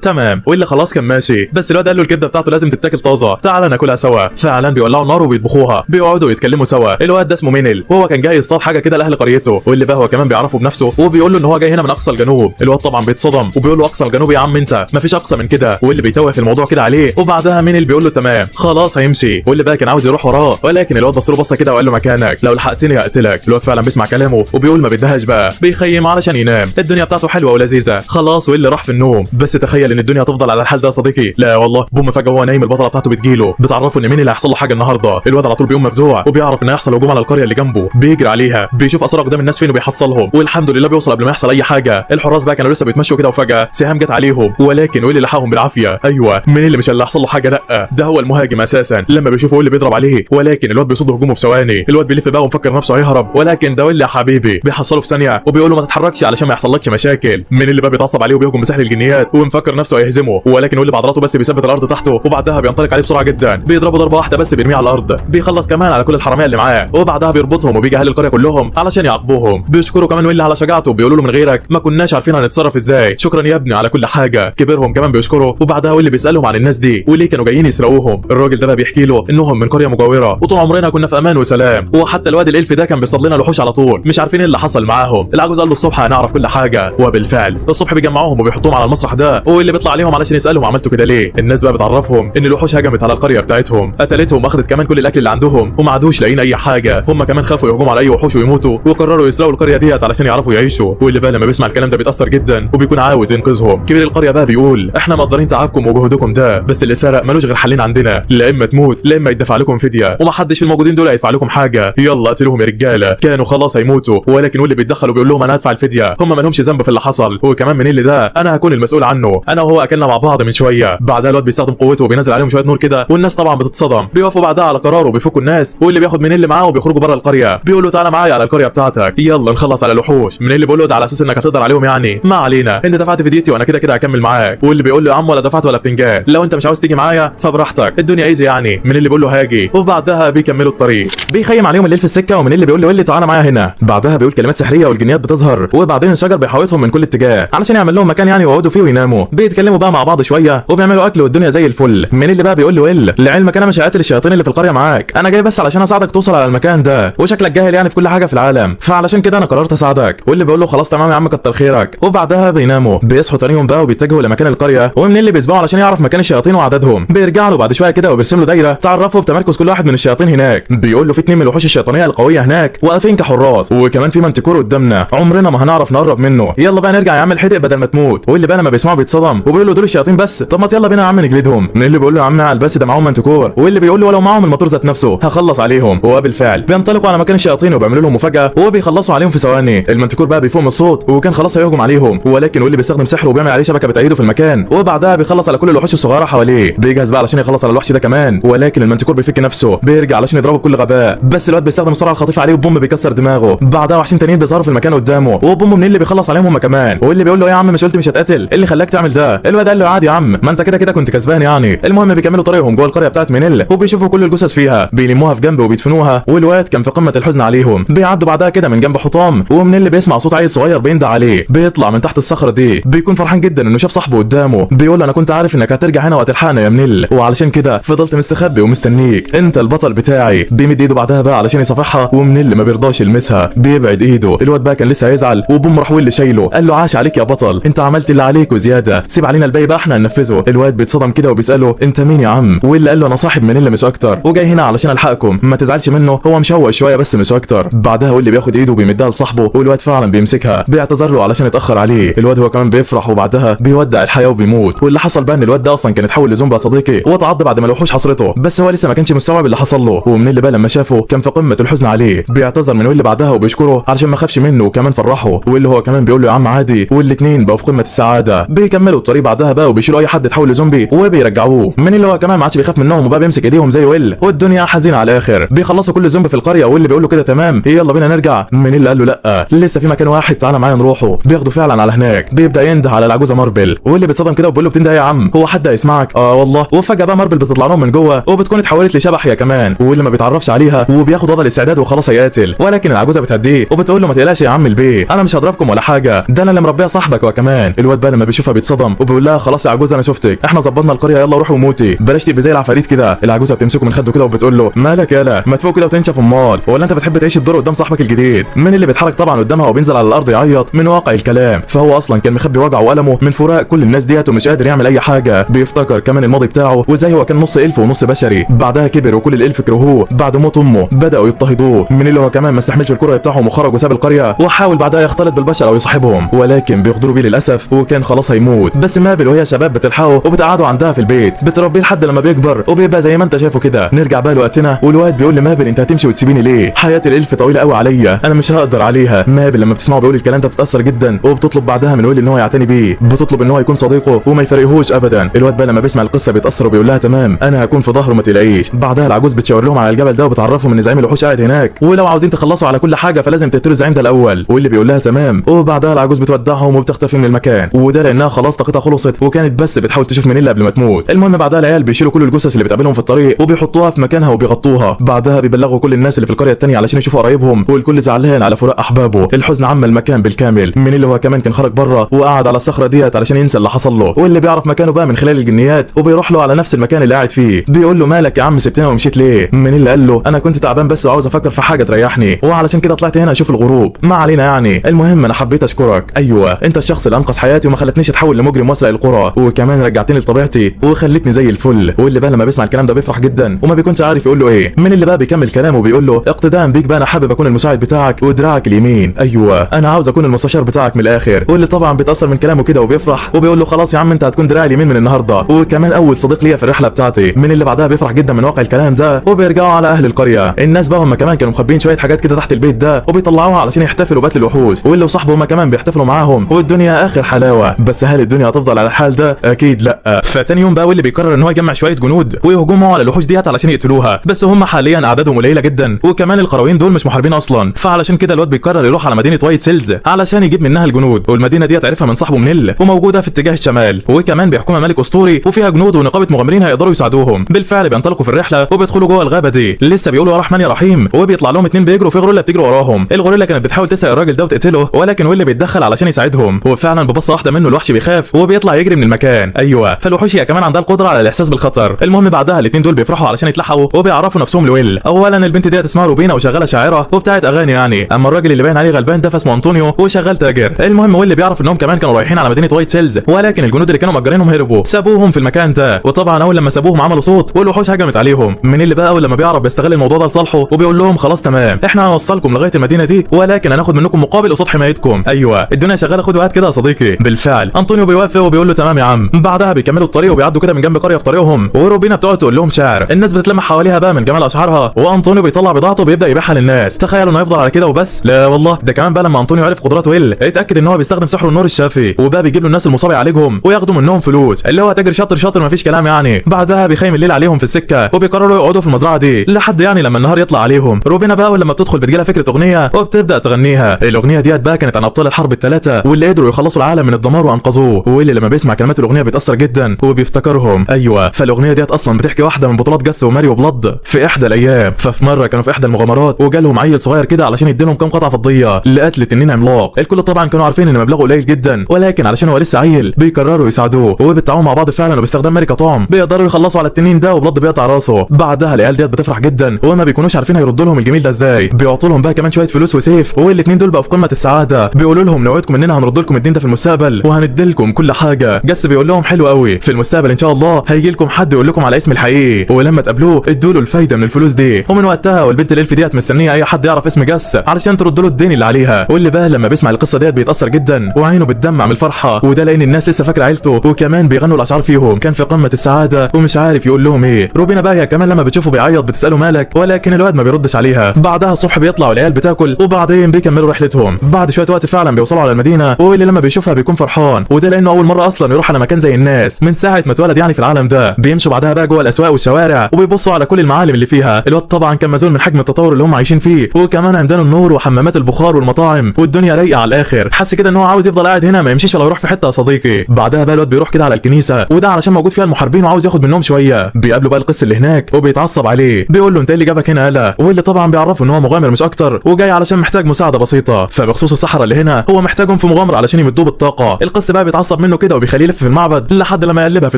تمام. واللي خلاص كان ماشي، بس الواد قال له الكبده بتاعته لازم تتاكل طازه، تعالى ناكلها سوا. فعلا بيولعوا النار وبيطبخوها، بيقعدوا يتكلموا سوا. الواد ده اسمه مينل، وهو كان جاي يصطاد حاجه كده لاهل قريته، واللي بقى هو كمان بيعرفه بنفسه وبيقول له ان هو جاي هنا من اقصى الجنوب. الواد طبعا بيتصدم وبيقول له اقصى الجنوب يا عم انت، مفيش اقصى من كده. واللي بيتوه في الموضوع كده عليه، وبعدها مينل بيقول له تمام خلاص هيمشي. واللي بقى كان عاوز يروح وراه، ولكن الواد بص له بصه كده وقال له مكانك، لو لحقتني هقتلك. الواد فعلا بيسمع كلامه وبيقول ما بدهاش بقى، بيخيم علشان ينام. الدنيا بتاعته حلوه ولذيذه خلاص، واللي راح في النوم. بس تخيل ان الدنيا هتفضل على الحال ده يا صديقي. لا والله، بوم فجاه وهو نايم البطله بتاعته بتجيله بتعرفه ان مين اللي هيحصل له حاجه النهارده. الواد على طول بيقوم مفزوع وبيعرف ان هيحصل هجوم على القريه اللي جنبه، بيجري عليها، بيشوف اثار قدام الناس فين وبيحصلهم، والحمد لله بيوصل قبل ما يحصل اي حاجه. الحراس بقى كانوا لسه بيتمشوا كده وفجاه سهام جت عليهم، ولكن ويلي لحقهم بالعافيه. ايوه مين اللي مش اللي هيحصل له حاجه، لا ده هو المهاجم اساسا. لما بيشوفوا ويلي بيضرب عليه، ولكن الواد بيصد هجومه في ثواني. الواد بيلف بقى ومفكر نفسه هيهرب، ولكن ده ويلي يا حبيبي بيحصله في ثانيه وبيقول له ما تتحركش علشان ما يحصلكش مشاكل. مين اللي بقى بيتعصب عليه وبيهجم بسحر الجنيات ومفكر نفسه هيهزمه، ولكن ويلي بعضلاته بس بيثبت الارض تحته، وبعدها بينطلق عليه بسرعه جدا، بيضربه ضربه واحده بس بيرميه على الارض، بيخلص كمان على كل الحراميه اللي معاه، وبعدها بيربطهم وبيجي اهل القريه كلهم علشان يعاقبوهم. بيشكروا كمان ويلي على شجاعته، بيقولوا له من غيرك ما كناش عارفين هنتصرف ازاي، شكرا يا ابني على كل حاجه. كبرهم كمان بيشكروا، وبعدها ويلي بيسالهم عن الناس دي وليه كانوا جايين يسرقوهم. الراجل ده بقى بيحكي له انهم من قريه مجاوره وطول عمرنا كنا في امان وسلام، وحتى الواد الالف ده كان بيصطاد لنا الوحوش على طول، مش عارفين ايه اللي حصل معاهم. العجوز قال له الصبح هنعرف كل حاجه، وبالفعل الصبح بيجمعوهم وبيحطوهم على المسرح ده، واللي بيطلع عليهم علشان يسالهم عملتوا كده ليه. الناس بقى بتعرفهم ان الوحوش هجمت على القريه بتاعتهم، قتلتهم واخدت كمان كل الاكل اللي عندهم، وما عادوش لاقيين اي حاجه. هم كمان خافوا يهجموا على اي وحوش ويموتوا، وقرروا يسرقوا القريه ديت علشان يعرفوا يعيشوا. واللي بقى لما بيسمع الكلام ده بيتاثر جدا وبيكون عاوز ينقذهم. كبير القريه بقى بيقول احنا مقدرين تعبكم وجهدكم ده، بس اللي سرق ملوش غير حلين عندنا، لا اما تموت لا اما يدفع لكم فديه، ومحدش في الموجودين دول هيدفع لكم حاجه، يلا قتلوهم يا رجاله. كانوا خلاص هيموتوا، ولكن واللي بيتدخل وبيقول لهم انا هدفع الفديه، هم ما لهمش ذنب في اللي حصل، وكمان من اللي ده انا هكون المسؤول عنه، انا وهو اكلنا مع بعض من شويه. بعدها الواد بيستخدم قوته وبينزل عليهم شويه نور كده، والناس طبعا بتتصدم، بيوافقوا بعدها على قراره وبيفكوا الناس، واللي بياخد من اللي معاه وبيخرجوا بره القريه، بيقولوا تعالى معايا على القريه بتاعتك يلا نخلص على الوحوش. من اللي بيقول له ده على اساس انك هتقدر عليهم يعني، ما علينا انت دفعت فديتي وانا كده كده هكمل معاك. واللي بيقول له يا عم ولا دفعت ولا بتنجان، لو انت مش عاوز تيجي معايا فبراحتك الدنيا ايزي يعني. من اللي بيقول له هاجي، وبعدها بيكملوا الطريق. بيخيم عليهم الليل في السكه، ومن اللي بيقول له ويلي تعالى معايا هنا. بعدها بيقول كلمات سحريه والجنيات بتظهر، وبعدين الشجر بيحاوطهم من كل اتجاه علشان يعمل لهم مكان يعني يقعدوا فيه ويناموا. بيتكلموا بقى مع بعض شويه وبيعملوا اكل والدنيا زي الفل. من اللي بقى بيقول له ويل لعلمك انا مش هقتل الشياطين اللي في القريه معاك، انا جاي بس علشان اساعدك توصل على المكان ده، وشكلك جاهل يعني في كل حاجه في العالم، فعلشان كده انا قررت اساعدك. واللي بيقول له خلاص تمام يا عم كتر خيرك. وبعدها بيناموا. بيصحوا تاني يوم بقى وبيتجهوا لمكان القريه، ومن اللي بيسبقوا علشان يعرف مكان الشياطين وعددهم. بيرجع له بعد شويه كده وبيرسم له دايره تعرفه بتمركز كل واحد من الشياطين هناك. بيقول له في 2 من الوحوش الشيطانيه القويه هناك واقفين كحراس، وكمان في منتكور قدامنا عمرنا ما هنعرف نقرب منه، يلا بقى نرجع يا عم الحدق بدل ما تموت. واللي بقى لما بيسمعوا بيتصدم وبيقول له دول الشياطين بس، طب ما يلا بينا يا عم نجلدهم. من اللي بيقول له يا عم على بس ده معاهم منتكور، واللي بيقول له ولو معاهم الموتور ذات نفسه هخلص عليهم. وبالفعل بينطلقوا على مكان الشياطين وبيعملوا لهم مفاجاه وبيخلصوا عليهم في ثواني. المنتكور بقى بيفوق من الصوت وكان خلاص هيهجم عليهم، ولكن واللي بيستخدم سحره وبيعمل عليه شبكه بتأيده في المكان، وبعدها بيخلص على كل الوحوش الصغيره حواليه. بيجهز بقى علشان يخلص على الوحش ده كمان، ولكن المنتكور بيفك نفسه بيرجع علشان يضربه بكل غباء، بس الواد بيستخدم السرعه الخطيفه عليه وبوم بيكسر دماغه. بعدها وحشين تانيين بيظهروا في المكان قدامه، وبوم من اللي بيخلص عليهم هم كمان. واللي بيقول له يا عم مش قلت مش هتقتل؟ اللي خلاك تعمل ده؟ الواد قال له عادي يا عم ما انت كده كده كنت كسبان يعني. المهم بيكملوا طريقهم جوه القريه بتاعت مينيل، وبيشوفوا كل الجثث فيها بيلموها في جنب وبيدفنوها، والواد كان في قمه الحزن عليهم. بيعدوا بعدها كده من جنب حطام، ومن اللي بيسمع صوت عيل صغير بيندى عليه. بيطلع من تحت الصخره دي، بيكون فرحان جدا انه شاف صاحبه قدامه. بيقول له انا كنت عارف انك هترجع هنا وهتلحقنا يا منيل، وعلشان كده فضلت مستخبي ومستنيك، انت البطل بتاعي. بيمد ايده بعدها بقى علشان يصافحها، ومنيل ما بيرضاش يلمسها بيبعد ايده. الواد بقى كان لسه هيزعل وبوم راح واللي شايله قال له عاش عليك يا بطل، انت عملت اللي عليك وزياده، سيب علينا الباقي بقى احنا هننفذه. الواد بيتصدم كده وبيساله انت مين يا عم؟ واللي قال له انا صاحب منيل مش اكتر، وجاي هنا علشان الحقكم، ما تزعلش منه هو مشوق شويه بس مش اكتر. بعدها واللي بياخد ايده وبيمدها لصاحبه، والواد فعلا بيمسكها بيعتذر له علشان اتاخر عليه. الواد هو كمان بيفرح، وبعدها بيودع الحياه وبيموت. واللي حصل بقى ان الواد ده اصلا كان اتحول لزومبا يا صديقي، واتعض بعد ما الوحوش حصرته، بس هو لسه ما كانش مستوعب اللي حصل له. ومن اللي بقى لما شافه كان في قمه الحزن عليه، بيعتذر من واللي بعدها وبيشكره علشان ما خافش منه وكمان فرحه. واللي هو كمان بيقول له يا عم عادي، والاثنين بقوا في قمه السعاده. بيكملوا الطريق بعدها بقى وبيشيلوا اي حد اتحول لزومبي وبيرجعوه. من اللي هو كمان ما عادش بيخاف منهم وبقى بيمسك ايديهم زي ويل، والدنيا حزينه على الاخر. بيخلصوا كل زومبي في القريه، واللي بيقول له كده تمام يلا بينا نرجع. من اللي قال له لا لسه في مكان واحد تعالى معايا نروحه. بياخدوا فعلا على هناك. بيبدا ينده على العجوزه ماربل، واللي بيتصدم كده وبيقول له بتنده يا عم هو حد هيسمعك؟ والله. وفجاه بقى ماربل بتطلع لهم من جوه وبتكون اتحولت لشبح هي كمان، واللي ما بيتعرفش عليها وبياخد وضع الاستعداد وخلاص هيقاتل. ولكن العجوزه بتهديه وبتقول له ما تقلقش يا عم البيه، انا مش هضربكم ولا حاجه، ده انا اللي مربيه صاحبك. وكمان الواد بقى لما بيشوفها بيتصدم وبيقول لها خلاص يا عجوزه انا شفتك، احنا ظبطنا القريه يلا روحي وموتي، بلاش تبقي زي العفاريت كده. العجوزه بتمسكه من خده كده وبتقول له مالك يالا ما تفوق كده وتنشف امال، ولا انت بتحب تعيش الدور قدام صاحبك الجديد؟ من اللي بيتحرك طبعا قدامها وبينزل على الارض يعيط من واقع الكلام، فهو اصلا كان مخبي وجعه والمه من فراق كل الناس ديت ومش قادر يعمل اي حاجه. بيفتكر كمان الماضي بتاعه وازاي هو كان نص الف ونص بشري، بعدها كبر وكل الالف كرهوه بعد موت امه بداوا يضطهدوه. من اللي هو كمان ما استحملش الكره بتاعهم وخرج وساب القريه، وحاول بعدها يختلط بالبشر او يصاحبهم، ولكن بيغدروا بيه للاسف وكان خلاص هيموت. بس مابل وهي شباب بتلحقه وبتقعدوا عندها في البيت بتربيه لحد لما بيكبر وبيبقى زي ما انت شايفه كده. نرجع بقى لوقتنا، والواد بيقول لمابل انت هتمشي وتسيبيني ليه؟ حياه الالف طويله قوي عليا، انا مش هقدر عليها. مابل لما بتسمعه بيقول الكلام ده بتتاثر جدا وبتطلب بعدها من ويل ان هو يعتني بيه، بتطلب ان هو يكون صديقه وما يفرقهوش ابدا. الواد بقى لما بيسمع القصه بيتاثر وبيقول لها تمام انا هكون في ظهره ما تقلقيش. بعدها العجوز بتشاور لهم على الجبل ده وبتعرفهم ان زعيم الوحوش قاعد هناك، ولو عاوزين تخلصوا على كل حاجه فلازم تقتلوا الزعيم ده الاول. واللي بيقول لها تمام، وبعدها العجوز بتودعهم وبتختفي من المكان، وده لانها خلاص طاقتها خلصت وكانت بس بتحاول تشوف منيلا قبل ما تموت. المهم بعدها العيال بيشيلوا كل الجثث اللي بتقابلهم في الطريق وبيحطوها في مكانها وبيغطوها. بعدها بيبلغوا كل الناس اللي في القريه الثانيه علشان يشوفوا قرايبهم، والكل زعلان على فراق احبابه. الحزن عم المكان بالكامل. من اللي هو كمان كان خرج بره وقعد على الصخره ديت علشان ينسى اللي حصل له، واللي بيعرف مكانه بقى من خلال الجنيات وبيروح له على نفس المكان اللي قاعد فيه. بيقول له مالك يا عم سبتنا ومشيت ليه؟ من اللي قال له انا كنت تعبان بس وعاوز افكر في حاجه تريحني، وعلشان كده طلعت هنا اشوف الغروب. ما علينا يعني، المهم انا حبيت اشكرك، ايوه انت الشخص اللي انقذ حياتي وما خلتنيش اتحول لمجرم واسرق القرى، وكمان رجعتني لطبيعتي وخلتني زي الفل. واللي بقى لما بيسمع الكلام ده بيفرح جدا وما بيكونش عارف يقول له ايه. من اللي بقى بيكمل كلامه وبيقول له اقتداء بيك بقى انا حابب اكون المساعد بتاعك ودراعك اليمين، ايوه انا عاوز اكون المستشار بتاعك من الاخر. واللي طبعا بيتاثر من كلامه كده وبيفرح وبيقول له خلاص يا عم انت هتكون دراعي اليمين من النهارده، وكمان اول صديق ليا في الرحله بتاعتي. من اللي بعدها بيفرح جدا من واقع الكلام ده وبيرجعوا على اهل القريه. الناس بقى هم كمان كانوا مخبيين شويه حاجات كده تحت البيت ده وبيطلعوها علشان يحتفلوا بقتل الوحوش، واللي وصاحبه هم كمان بيحتفلوا معاهم والدنيا اخر حلاوه. بس هل الدنيا هتفضل على الحال ده؟ اكيد لا. فتاني يوم بقى واللي بيقرر ان هو يجمع شويه جنود ويهجموا على الوحوش ديت علشان يقتلوها، بس هم حاليا اعدادهم قليله جدا وكمان القرويين دول مش محاربين اصلا، فعلشان كده الواد بيقرر يروح على مدينه وايت سيلز علشان يجيب منها الجنود. والمدينه ديت عرفها من صاحبه منيل وموجوده في اتجاه الشمال، وكمان بيحكمها ملك اسطوري وفيها جنود ونقابه مغامرين هيقدروا يساعدوهم. بالفعل بينطلقوا في الرحله وبيدخلوا جوه الغابه دي. لسه بيقولوا يا رحمن يا رحيم، وبيطلع لهم اتنين بيجروا في غوريلا بتجري وراهم. الغوريلا كانت بتحاول تسرق الراجل ده وتقتله، ولكن ويلي بيتدخل علشان يساعدهم، وفعلا ببصه واحده منه الوحش بيخاف وبيطلع يجري من المكان. ايوه، فالوحوش هي كمان عندها القدره على الاحساس بالخطر. المهم بعدها الاتنين دول بيفرحوا علشان يتلحقوا وبيعرفوا نفسهم لويل. اولا البنت ديت اسمها روبينا وشغاله شاعره وبتاعت اغاني يعني، اما الراجل اللي باين عليه غلبان ده فاسمه انطونيو وشغال تاجر. المهم ويل بيعرف انهم كمان كانوا رايحين على مدينه وايت سيلز، ولكن الجنود اللي كانوا مأجرينهم هربوا سابوهم في المكان ده. وطبعا اول لما سابوهم عملوا صوت والوحوش هجمت عليهم. من اللي بقى اول لما بيعرف بيستغل الموضوع ده لصالحه وبيقول لهم خلاص تمام، احنا هنوصلكم لغايه المدينه دي، ولكن هناخد منكم مقابل قصاد حمايتكم. ايوه الدنيا شغاله، خد وقت كده يا صديقي. بالفعل انطونيو بيوافق وبيقول له تمام يا عم. بعدها بيكملوا الطريق وبيعدوا كده من جنب قريه في طريقهم، وروبينا بتقعد تقول لهم شعر، الناس بتتلم حواليها بقى من جمال اشعارها، وانطونيو بيطلع بضاعته وبيبدا يبيعها للناس. تخيلوا انه يفضل على كده وبس؟ لا والله، ده كمان بقى لما انطونيو عرف قدرات ويل اتاكد ان هو بيستخدم سحر النور الشافي، وبقى بيجيب له الناس المصابه يعالجهم وياخدوا منهم فلوس، اللي هو تاجر شاطر شاطر مفيش كلام يعني. بعدها بيخيم الليل عليهم في السكه وبيقرروا يقعدوا في المزرعه دي لحد يعني لما النهار يطلع عليهم. روبينا بقى لما بتدخل بتجيلها فكره اغنيه وبتبدا تغنيها. الاغنيه ديت بقى كانت عن ابطال الحرب الثلاثه واللي قدروا يخلصوا العالم من الدمار وانقذوه، واللي لما بيسمع كلمات الاغنيه بيتاثر جدا وبيفتكرهم. ايوه، فالاغنيه ديت اصلا بتحكي واحده من بطولات جس وماريو بلاد في احدى الايام. ففي مره كانوا في احدى المغامرات وجالهم عيل صغير كده علشان يديلهم كام قطعه فضيه لقتل تنين عملاق. الكل طبعا كانوا عارفين ان مبلغه قليل جدا، ولكن علشان هو لسه عيل بيقرروا يساعدوه، وبالتعاون مع بعض فعلا وباستخدام ماري كطعم بيقدروا يخلصوا على التنين ده وبلاد بيقطع راسه. بعدها العيال ديت بتفرح جدا وما بيكونوش عارفين هيردوا لهم الجميل ده ازاي. بيعطوا لهم بقى كمان شويه فلوس وسيف، والاثنين دول بقوا في قمه السعاده. بيقولوا لهم نوعدكم اننا هنرد لكم الدين ده في المستقبل وهنديلكم كل حاجه. جس بيقول لهم حلو قوي، في المستقبل ان شاء الله هيجي لكم حد يقول لكم على اسم الحقيقي، ولما تقابلوه ادوا له الفايده من الفلوس دي. ومن وقتها والبنت الالف ديت مستنيه اي حد يعرف اسم جس علشان ترد له الدين اللي عليها. واللي بقى لما بيسمع القصه ديت بيتاثر جدا وعينه بتدمع من الفرحه، وده لان الناس لسه فاكره عيلته وكمان بيغنوا الاشعار فيهم. كان في قمه السعاده ومش عارف يقول لهم ايه. روبينا بقى هي كمان لما بتشوفه بيعيط بتساله مالك، ولكن الواد ما بيردش عليها. بعدها الصبح بيطلعوا العيال بتاكل وبعدين بيكملوا رحلتهم. بعد شويه وقت فعلا بيوصلوا على المدينه، واللي لما بيشوفها بيكون فرحان، وده لانه اول مره اصلا يروح على مكان زي الناس من ساعه ما اتولد يعني في العالم ده. بيمشوا بعدها بقى جوه الاسواق والشوارع وبيبصوا على كل المعالم اللي فيها. الواد طبعا كان مذهول من حجم التطور اللي هم عايشين فيه، وكمان عندنا النور وحمامات البخار والمطاعم والدنيا رايقه على الاخر. حس كده ان هو عاوز يفضل قاعد هنا ما يمشيش ولا يروح في حته يا صديقي. بعدها بقى الواد بيروح كده على الكنيسه، وده علشان موجود فيها المحاربين وعاوز ياخد منهم شويه. بيقابلوا بقى القس اللي هناك وبيتعصب عليه، بيقول له انت اللي جابك هنا يالا، واللي طبعا بيعرفه ان هو مغامر مش اكتر وجاي علشان محتاج مساعده بسيطه. فبخصوص الصحراء اللي هنا هو محتاجهم في مغامره علشان يمدوه بالطاقه. القس بقى بيتعصب منه كده وبيخليه يلف في المعبد لحد لما يقلبها في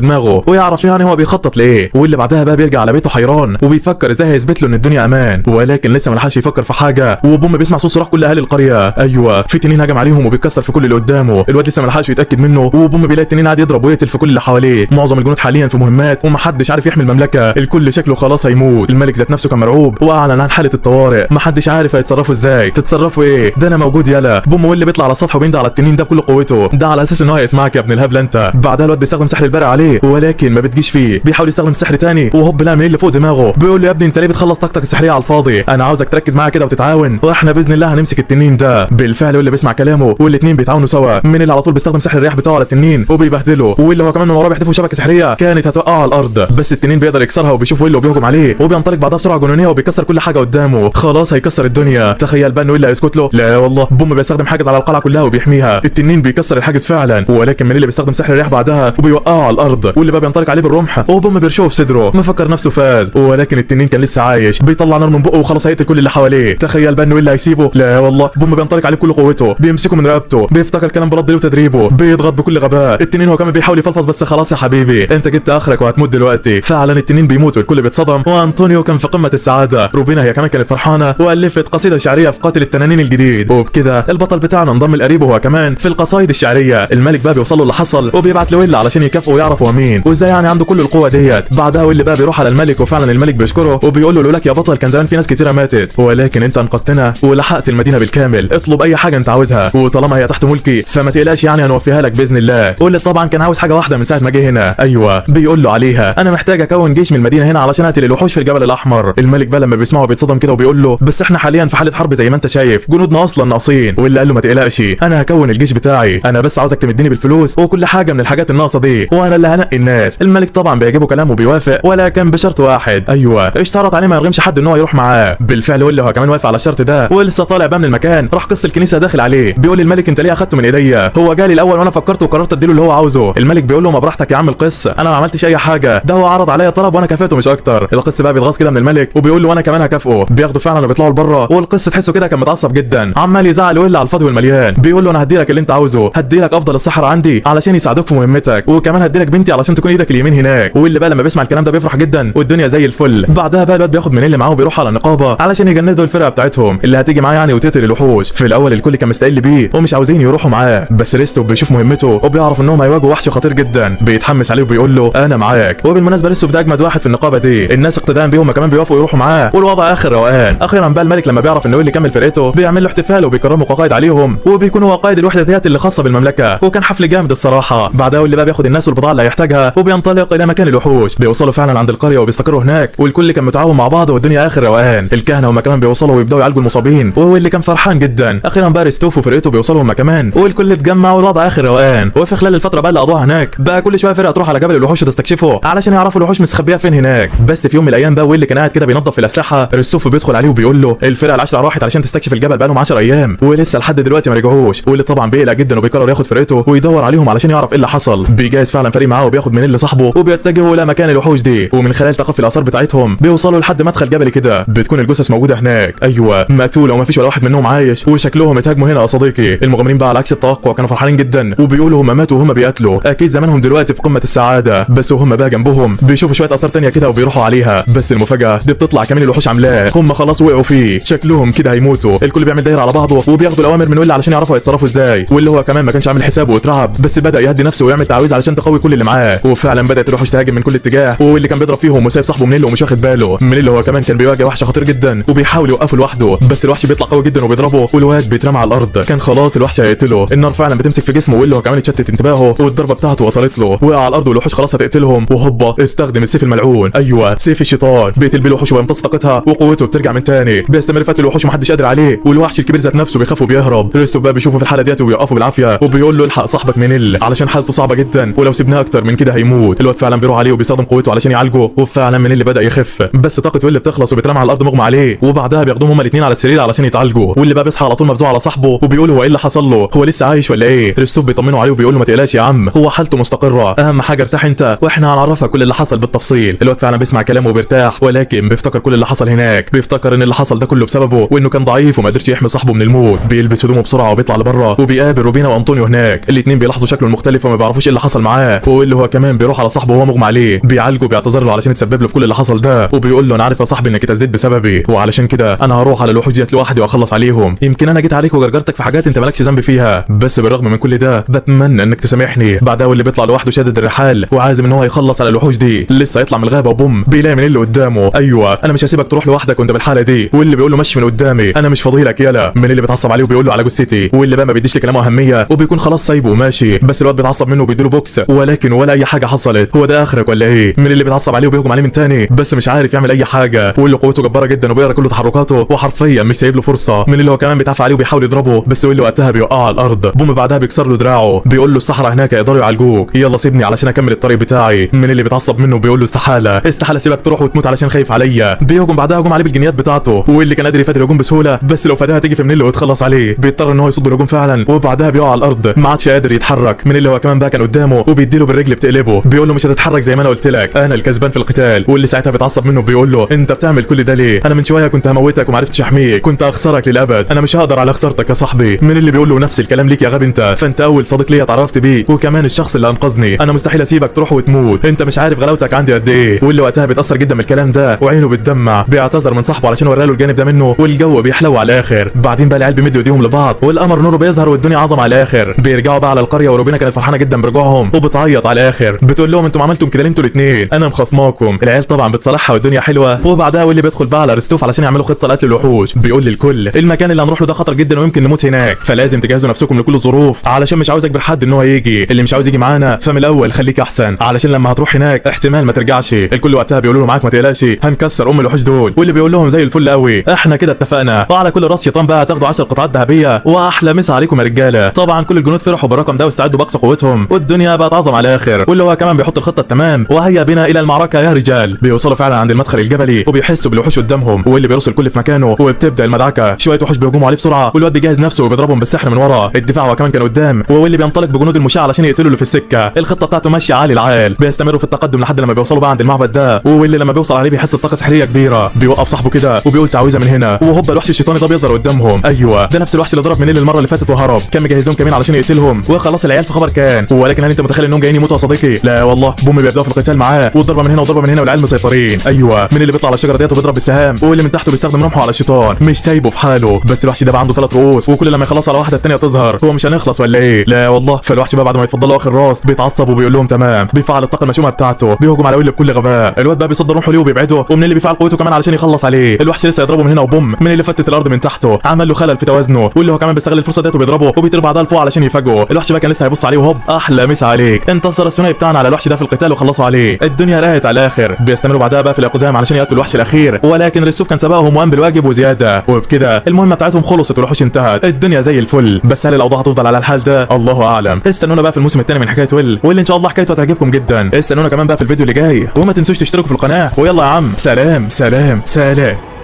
دماغه ويعرف يعني هو بيخطط لايه. واللي بعدها بقى بيرجع على بيته حيران وبيفكر ازاي هيثبت له ان الدنيا امان، ولكن لسه ما لحقش يفكر في حاجه وبوم بيسمع صوت صراخ كل اهالي القريه. ايوه، في تنين هجم عليهم وبيكسر في كل اللي قدامه. الواد لسه ما لحقش يتاكد منه، وبوم بيلاقي التنين قاعد يضرب ويقتل في كل اللي حواليه. معظم الجنود حاليا في مهمات ومحدش عارف يحمي المملكه، الكل شكله خلاص هيموت. الملك ذات نفسه كان مرعوب واعلن عن حاله الطوارئ، محدش عارف هيتصرفوا ازاي. تتصرفوا ايه؟ ده انا موجود يالا. بوم واللي بيطلع على السطح وبيندى على التنين ده بكل قوته، ده على اساس ان هو هيسمعك يا ابن الهبله انت. بعدها الواد بيستخدم سحر البرق عليه ولكن ما بتجيش فيه. بيحاول يستخدم سحر تاني وهوب لا من اللي فوق دماغه بيقول له يا ابني انت ليه بتخلص طاقتك السحريه على الفاضي؟ انا عاوزك تركز معايا كده وتتعاون، واحنا باذن الله هنمسك التنين ده. بالفعل واللي بيسمع كلامه والاثنين بيتعاونوا سوا. من اللي على طول بيستخدم سحر الرياح بتاعه على التنين وبيبهدله، واللي هو كمان من وراه بيحدفه شبكه سحريه كانت هتوقعه على الارض، بس التنين بيقدر يكسرها وبيشوف ويل وبيهجم عليه وبينطلق بعدها بسرعه جنونيه وبيكسر كل حاجه قدامه. خلاص هيكسر الدنيا. تخيل بقى انه ويل هيسكت له؟ لا والله، بوم بيستخدم حاجز على القلعه كلها وبيحميها. التنين بيكسر الحاجز فعلا، ولكن من اللي بيستخدم سحر الرياح بعدها وبيوقعه على الارض، واللي بقى بينطلق عليه بالرمح وبوم بيرشوه في صدره. مفكر نفسه فاز، ولكن التنين كان لسه عايش، بيطلع نار من بقه وخلاص هيقتل كل اللي حواليه. تخيل بقى انه ويل هيسيبه؟ لا والله، بوم بينطلق عليه كل قوته، بيمسكه من رقبته، بيفتكر كلام بلاد وتدريبه، بيضغط بكل غباء. التنين هو كمان بيحاول يفلفظ بس خلاص يا حبيبي انت جبت اخرك وهتموت دلوقتي. فعلا التنين بيموت والكل بيتصدم، وانطونيو كان في قمه السعاده. روبينا هي كمان كانت فرحانه والفت قصيده شعريه في قاتل التنانين الجديد، وبكده البطل بتاعنا انضم لقريبه هو كمان في القصايد الشعريه. الملك بقى بيوصل له اللي حصل وبيبعت لويل علشان يكافئه ويعرف هو مين وازاي يعني عنده كل القوه ديت. بعدها ويل بقى بيروح على الملك، وفعلا الملك بيشكره وبيقول له لولاك يا بطل كان زمان في ناس كتيره ماتت، ولكن انت انقذتنا ولحقت المدينه بالكامل. اطلب اي حاجه انت عاوزها وطالما هي تحت ملكي فما تقلقش يعني هنوفيها لك باذن الله. واللي طبعا كان عاوز حاجه واحده من ساعه ما جه هنا. ايوه، بيقول له عليها، انا محتاج اكون جيش من المدينه هنا علشان اقتل الوحوش في الجبل الاحمر. الملك بقى لما بيسمعه بيتصدم كده وبيقول له بس احنا حاليا في حاله حرب زي ما انت شايف، جنودنا اصلا ناقصين. واللي قال له ما تقلقش انا هكون الجيش بتاعي، انا بس عاوزك تمدني بالفلوس وكل حاجه من الحاجات الناقصه دي وانا اللي هنقي الناس. الملك طبعا بيعجبه كلامه وبيوافق، ولكن بشرط واحد. ايوه، اشترط عليه ما يرغمش حد ان هو يروح معاه. بالفعل واللي هو كمان وافق على الشرط ده، ولسه طالع بقى من المكان راح قس الكنيسه داخل عليه بيقول للملك انت ليه اخدته من ايديا؟ هو جالي الاول وانا فكرت وقررت اديله اللي هو عاوزه. الملك بيقول له ما براحتك يا عم القس، انا ما عملتش اي حاجه، ده هو عرض عليا طلب وانا كافئته مش اكتر. القس بقى بيتغاظ كده من الملك وبيقول له انا كمان هكافئه. بياخدوا فعلا وبيطلعوا لبره، والقصه تحسه كده كان متعصب جدا، عمال يزعل ويقول على الفاضي والمليان. بيقول له انا هديلك اللي انت عاوزه، هديلك افضل السحرة عندي علشان يساعدوك في مهمتك، وكمان هديلك بنتي علشان تكون ايدك اليمين هناك. واللي بقى لما بيسمع الكلام ده بيفرح جدا والدنيا زي الفل. بعدها بقى الواد بياخد من اللي معاه وبيروح على النقابه علشان يجندوا الفرقه بتاعتهم اللي هتيجي معاه يعني وتقتل الوحوش. في الاول الكل كان مستقل بيه ومش عاوزين يروحوا معاه، بس ريستو بيشوف مهمته وبيعرف انهم هيواجهوا وحش خطير جدا، بيتحمس عليه وبيقول له انا معاك. وبالمناسبه ريستو ده اجمد واحد في النقابه دي، الناس اقتداء بيهم كمان بيوافقوا يروحوا معاه، والوضع اخر روقان. اخيرا بقى الملك لما بيعرف انه اللي كمل فرقته بيعمل له احتفال وبيكرمه كقائد عليهم، وبيكون هو قائد الوحده ذات اللي خاصه بالمملكه، وكان حفل جامد الصراحه. بعدها اللي بقى بياخد الناس والبضاعه اللي هيحتاجها وبينطلق الى مكان الوحوش. بيوصلوا فعلا عند القريه وبيستقروا هناك، والكل كان متعاون مع بعض والدنيا اخر روقان. الكهنه هم كمان بيوصلوا ويبداوا يعالجوا المصابين، وهو اللي كان فرحان جدا. اخيرا بقى ريستوف وفرقته بيوصلوا هم كمان، والكل اتجمع والوضع اخر روقان. وفي خلال الفتره بقى اللي قضوها هناك بقى كل شويه فرقه تروح على جبل الوحوش وتستكشفه علشان يعرفوا الوحوش مستخبيه فين هناك. بس في يوم من الايام بقى واللي كان قاعد كده بينظف في الاسلحه، ريستوف بيدخل عليه وبيقول له الفرقه العشره راحت علشان تستكشف الجبل بقالهم 10 ايام ولسه لحد دلوقتي ما رجعوش. واللي طبعا بيقلق جدا وبيقرر ياخد فرقته ويدور عليهم علشان يعرف ايه اللي حصل. بيجهز فعلا فريق معاه وبياخد من اللي صاحبه وبيتجهوا الى مكان الوحوش دي، ومن خلال تخفي الاثار بتاعتهم بيوصلوا لحد مدخل جبلي كده. بتكون الجثث موجوده هناك، ايوه مقتوله وما فيش ولا واحد منهم عايش، وشكلهم اتهاجموا هنا يا صديقي. المغامرين بقى على عكس التوقع كانوا فرحانين جدا وبيقولوا هم ماتوا وهم بيقتلوا، اكيد زمانهم دلوقتي في قمه السعاده. بس وهم بقى جنبهم بيشوفوا شويه اثار تانية كده وبيروحوا عليها، بس المفاجاه دي بتطلع كمان الوحوش عاملاه، هم خلاص وقعوا فيه، شكلهم كده هيموتوا. الكل بيعمل دايره على بعضه وبياخدوا الاوامر من ويل علشان يعرفوا يتصرفوا ازاي، واللي هو كمان ما كانش عامل حسابه واترعب، بس بدا يهدي نفسه ويعمل تعويذ علشان تقوي كل اللي معاه. وفعلا بدات الوحوش تهاجم من كل اتجاه، واللي كان بيضرب فيهم وسايب صاحبه منيل ومش واخد باله. منيل هو كمان كان بيواجه وحش خطير جدا وبيحاول يوقفه لوحده، بس الوحش بيطلع قوي جدا وبيضربه، والواد بيترمى على الارض. كان خلاص الوحش هيقتله، النار فعلا بتمسك في جسمه، واللي هو كمان اتشتت انتباهه والضربه بتاعته وصلت له، وقع على الارض والوحوش خلاص هتقتلهم. وهوبا استخدم السيف الملعون، ايوه سيف الشيطان، بيقتل بيه الوحوش ويمتص طاقتها وقوته بترجع من تاني. بيستمر قتل الوحوش ومحدش قادر عليه، والوحش الكبير ذات نفسه بيخاف وبيهرب. ريستو بقى بيشوفه في الحاله ديت وبيوقفه بالعافيه وبيقول له الحق صاحبك منيل علشان حالته صعبه جدا، ولو سيبناه اكتر من كده هيموت. الواد فعلا بيروح عليه وبيستخدم قوته علشان يعالجه، وفعلا منيل بدا يخف، بس طاقه ويل بتخلص وبيترمى على الارض مغمى عليه، وبعدها بياخدوهم هما الاثنين على السرير علشان يتعالجوا. واللي بقى بيصحى على طول مفزوع على صاحبه وبيقول هو ايه اللي حصل له، هو لسه عايش ولا ايه؟ ريستوف بيطمنه عليه وبيقول له ما تقلقش يا عم، هو حالته مستقره، اهم حاجه ارتاح انت واحنا هنعرفك كل اللي حصل بالتفصيل. الواد فعلا بيسمع كلامه وبيرتاح، ولكن بيفتكر كل اللي حصل هناك، بيفتكر ان اللي حصل ده كله بسببه وانه كان ضعيف وما قدرش يحمي صاحبه من الموت. بيلبس هدومه بسرعه وبيطلع لبره وبيقابل روبينا وانطونيو هناك، الاثنين بيلاحظوا شكله المختلف وما بيعرفوش ايه اللي حصل معاه، واللي هو كمان بيروح على صاحبه وهو مغمى عليه، بيعالجه بيعتذر له علشان يتسبب له في كل اللي حصل ده، وبيقول له انا عارف يا صاحبي انك اتأذيت بسببي، وعلشان كده انا هروح على الوحوش ديت لوحدي واخلص عليهم، يمكن انا جيت عليك وجرجرتك في حاجات انت مالكش ذنب فيها، بس بالرغم من كل ده بتمنى انك تسامحني. بعدها واللي بيطلع لوحده شادد الرحال وعازم ان هو يخلص على الوحوش دي، لسه يطلع من الغابه وبوم بيلاقي من اللي قدامه، ايوه انا مش هسيبك تروح لوحدك وانت بالحاله دي، واللي بيقول له مشي من قدامي انا مش فاضي لك يالا. من اللي بيتعصب عليه وبيقول له على جثتي، واللي بقى ما بيديش لكلامه اهميه وبيكون خلاص سايبه وماشي، بس الواد بيتعصب منه وبيديله بوكس، ولكن ولا اي حاجه حصلت. هو ده اخرك ولا ايه؟ من اللي بيتعصب عليه وبيهجم عليه من تاني، بس مش عارف يعمل اي حاجه، واللي قوته جباره جدا وبيقرا كل تحركاته وحرفيا مش سايب له فرصه. من اللي هو كمان بيتعافى عليه وبيحاول يضربه، بس واللي وقتها بيوقعه على الارض، بوم بعدها بيكسر له دراعه، بيقول له الصحراء هناك يقدروا يعالجوك، يلا سيبني علشان اكمل الطريق بتاعي. من اللي بيتعصب منه بيقول له استحاله استحاله سيبك تروح وتموت علشان خايف عليا. بيهجم بعدها هجوم عليه بالجنيات بتاعته، واللي كان قادر يفادي الهجوم بسهوله، بس لو فادها تيجي في منيل وتخلص عليه، بيضطر ان هو يصد الهجوم فعلا، وبعدها بيقع على الارض ما عادش قادر يتحرك. من اللي هو كمان بقى كان قدامه وبيديله بالرجل بتقلبه، بيقول له مش هتتحرك زي ما انا قلت لك، انا الكسبان في القتال. واللي ساعتها بيتعصب منه بيقول له انت بتعمل كل ده ليه؟ انا من شويه كنت هموتك وما عرفتش احميك، كنت اخسرك للابد، انا مش هقدر على خسارتك يا صاحبي. من اللي بيقول له نفس الكلام ليك يا غبي انت، فانت اول صديق ليا اتعرفت بيه وكمان الشخص اللي انقذني، انا مستحيل اسيبك تروح وتموت، انت مش عارف غلاوتك عندي قد ايه. واللي وقتها بيتاثر جدا من الكلام ده وعينه بتدمع، بيعتذر من صاحبه علشان ورى له الجانب ده منه، والجو بيحلو على الاخر. بعدين بقى العيال بيمدوا ايديهم لبعض والقمر نوره بيظهر والدنيا عظمه على الاخر. بيرجعوا بقى على القريه وروبينا كانت فرحانه جدا برجوعهم وبتعيط على الاخر، بتقول لهم انتوا عملتم كده ليه انتوا الاثنين، انا مخصماكم. العيال طبعا بتصالحها والدنيا حلوه. وبعدها واللي بيدخل بقى على ريستوف علشان يعملوا خطه لقتل الوحوش، بيقول للكل المكان اللي هنروح له ده خطر جدا ويمكن نموت هناك، فلازم تجهزوا نفسكم لكل الظروف علشان مش عاوز اجبر حد ان هو يجي، اللي مش عاوز يجي معانا فمن الاول خليك احسن علشان لما هتروح هناك احتمال ما ترجعش. الكل وقتها بيقولوا له معاك ما تقلقش هنكسر الوحوش دول، واللي بيقول لهم زي الفل قوي احنا كده اتفقنا، وعلى كل راس شيطان بقى هتاخدوا 10 قطعات ذهبيه واحلى مسا عليكم يا رجاله. طبعا كل الجنود فرحوا بالرقم ده واستعدوا باقصى قوتهم والدنيا بقت عظمه على الاخر، واللي هو كمان بيحط الخطه التمام وهيا بنا الى المعركه يا رجال. بيوصلوا فعلا عند المدخل الجبلي وبيحسوا بالوحوش قدامهم، واللي بيرسل الكل في مكانه وبتبدا المدعكه، شويه وحوش بيهجموا عليه بسرعه والواد بيجهز نفسه وبيضربهم بالسحر من ورا، الدفاع وكمان كان قدام، واللي بينطلق بجنود المشاة علشان يقتلوا اللي في السكه. الخطه بتاعته ماشيه عالي العال، بيستمروا في التقدم لحد لما بيوصلوا بقى عند المعبد ده، واللي لما بيوصل عليه بيحس بطاقه سحريه هي كبيره، بيوقف صاحبه كده وبيقول تعويذه من هنا، وهوبا الوحش الشيطاني ده بيظهر قدامهم. ايوه ده نفس الوحش اللي ضرب منيل المره اللي فاتت وهرب، كان مجهز لهم كمين علشان يقتلهم وخلاص العيال في خبر كان. ولكن هل انت متخيل انهم جايين يموتوا يا صديقي؟ لا والله، بوم بيبداوا في القتال معاه والضربه من هنا وضربه من هنا والعيال مسيطرين. ايوه مين اللي بيطلع على الشجره ديت وبيضرب بالسهام، واللي من تحته بيستخدم رمحه على الشيطان، مش سايبه في حاله. بس الوحش ده بقى عنده 3 رؤوس، وكل لما يخلصوا على واحده الثانيه تظهر. هو مش هنخلص ولا ايه؟ لا والله. فالوحش بقى بعد ما يتفضلوا اخر راس بيتعصب وبيقول لهم تمام، بيفعل الطاقه المشومه بتاعته، بيهجم على ويل بكل غباء. الواد بقى بيصدر روحه ليه وبيبعده، ومن اللي بيفعل قوته كمان علشان يخلص عليه. الوحش لسه يضربه من هنا وبوم، من اللي فتت الارض من تحته، عمل له خلل في توازنه، واللي هو كمان بيستغل الفرصه ديت وبيضربه وبيطير بعدها لفوق علشان يفاجئه. الوحش بقى كان لسه هيبص عليه وهوب احلى مسا عليك، انتصر الثنائي بتاعنا على الوحش ده في القتال وخلصوا عليه. الدنيا راقت على الاخر. بيستمروا بعدها بقى في الاقدام علشان يقتلوا الوحش الاخير، ولكن ريسوف كان سبقهم وقام بالواجب وزياده، وبكده المهمه بتاعتهم خلصت والوحوش انتهت. الدنيا زي الفل. بس هل الاوضاع هتفضل على الحال ده؟ الله اعلم. استنونا بقى في الموسم الثاني من حكايه ويل، واللي ان شاء الله حكايته هتعجبكم جدا. استنونا كمان بقى في الفيديو اللي جاي، وما تنسوش تشتركوا في القناه. ويلا يا عم، سلام سلام سلام.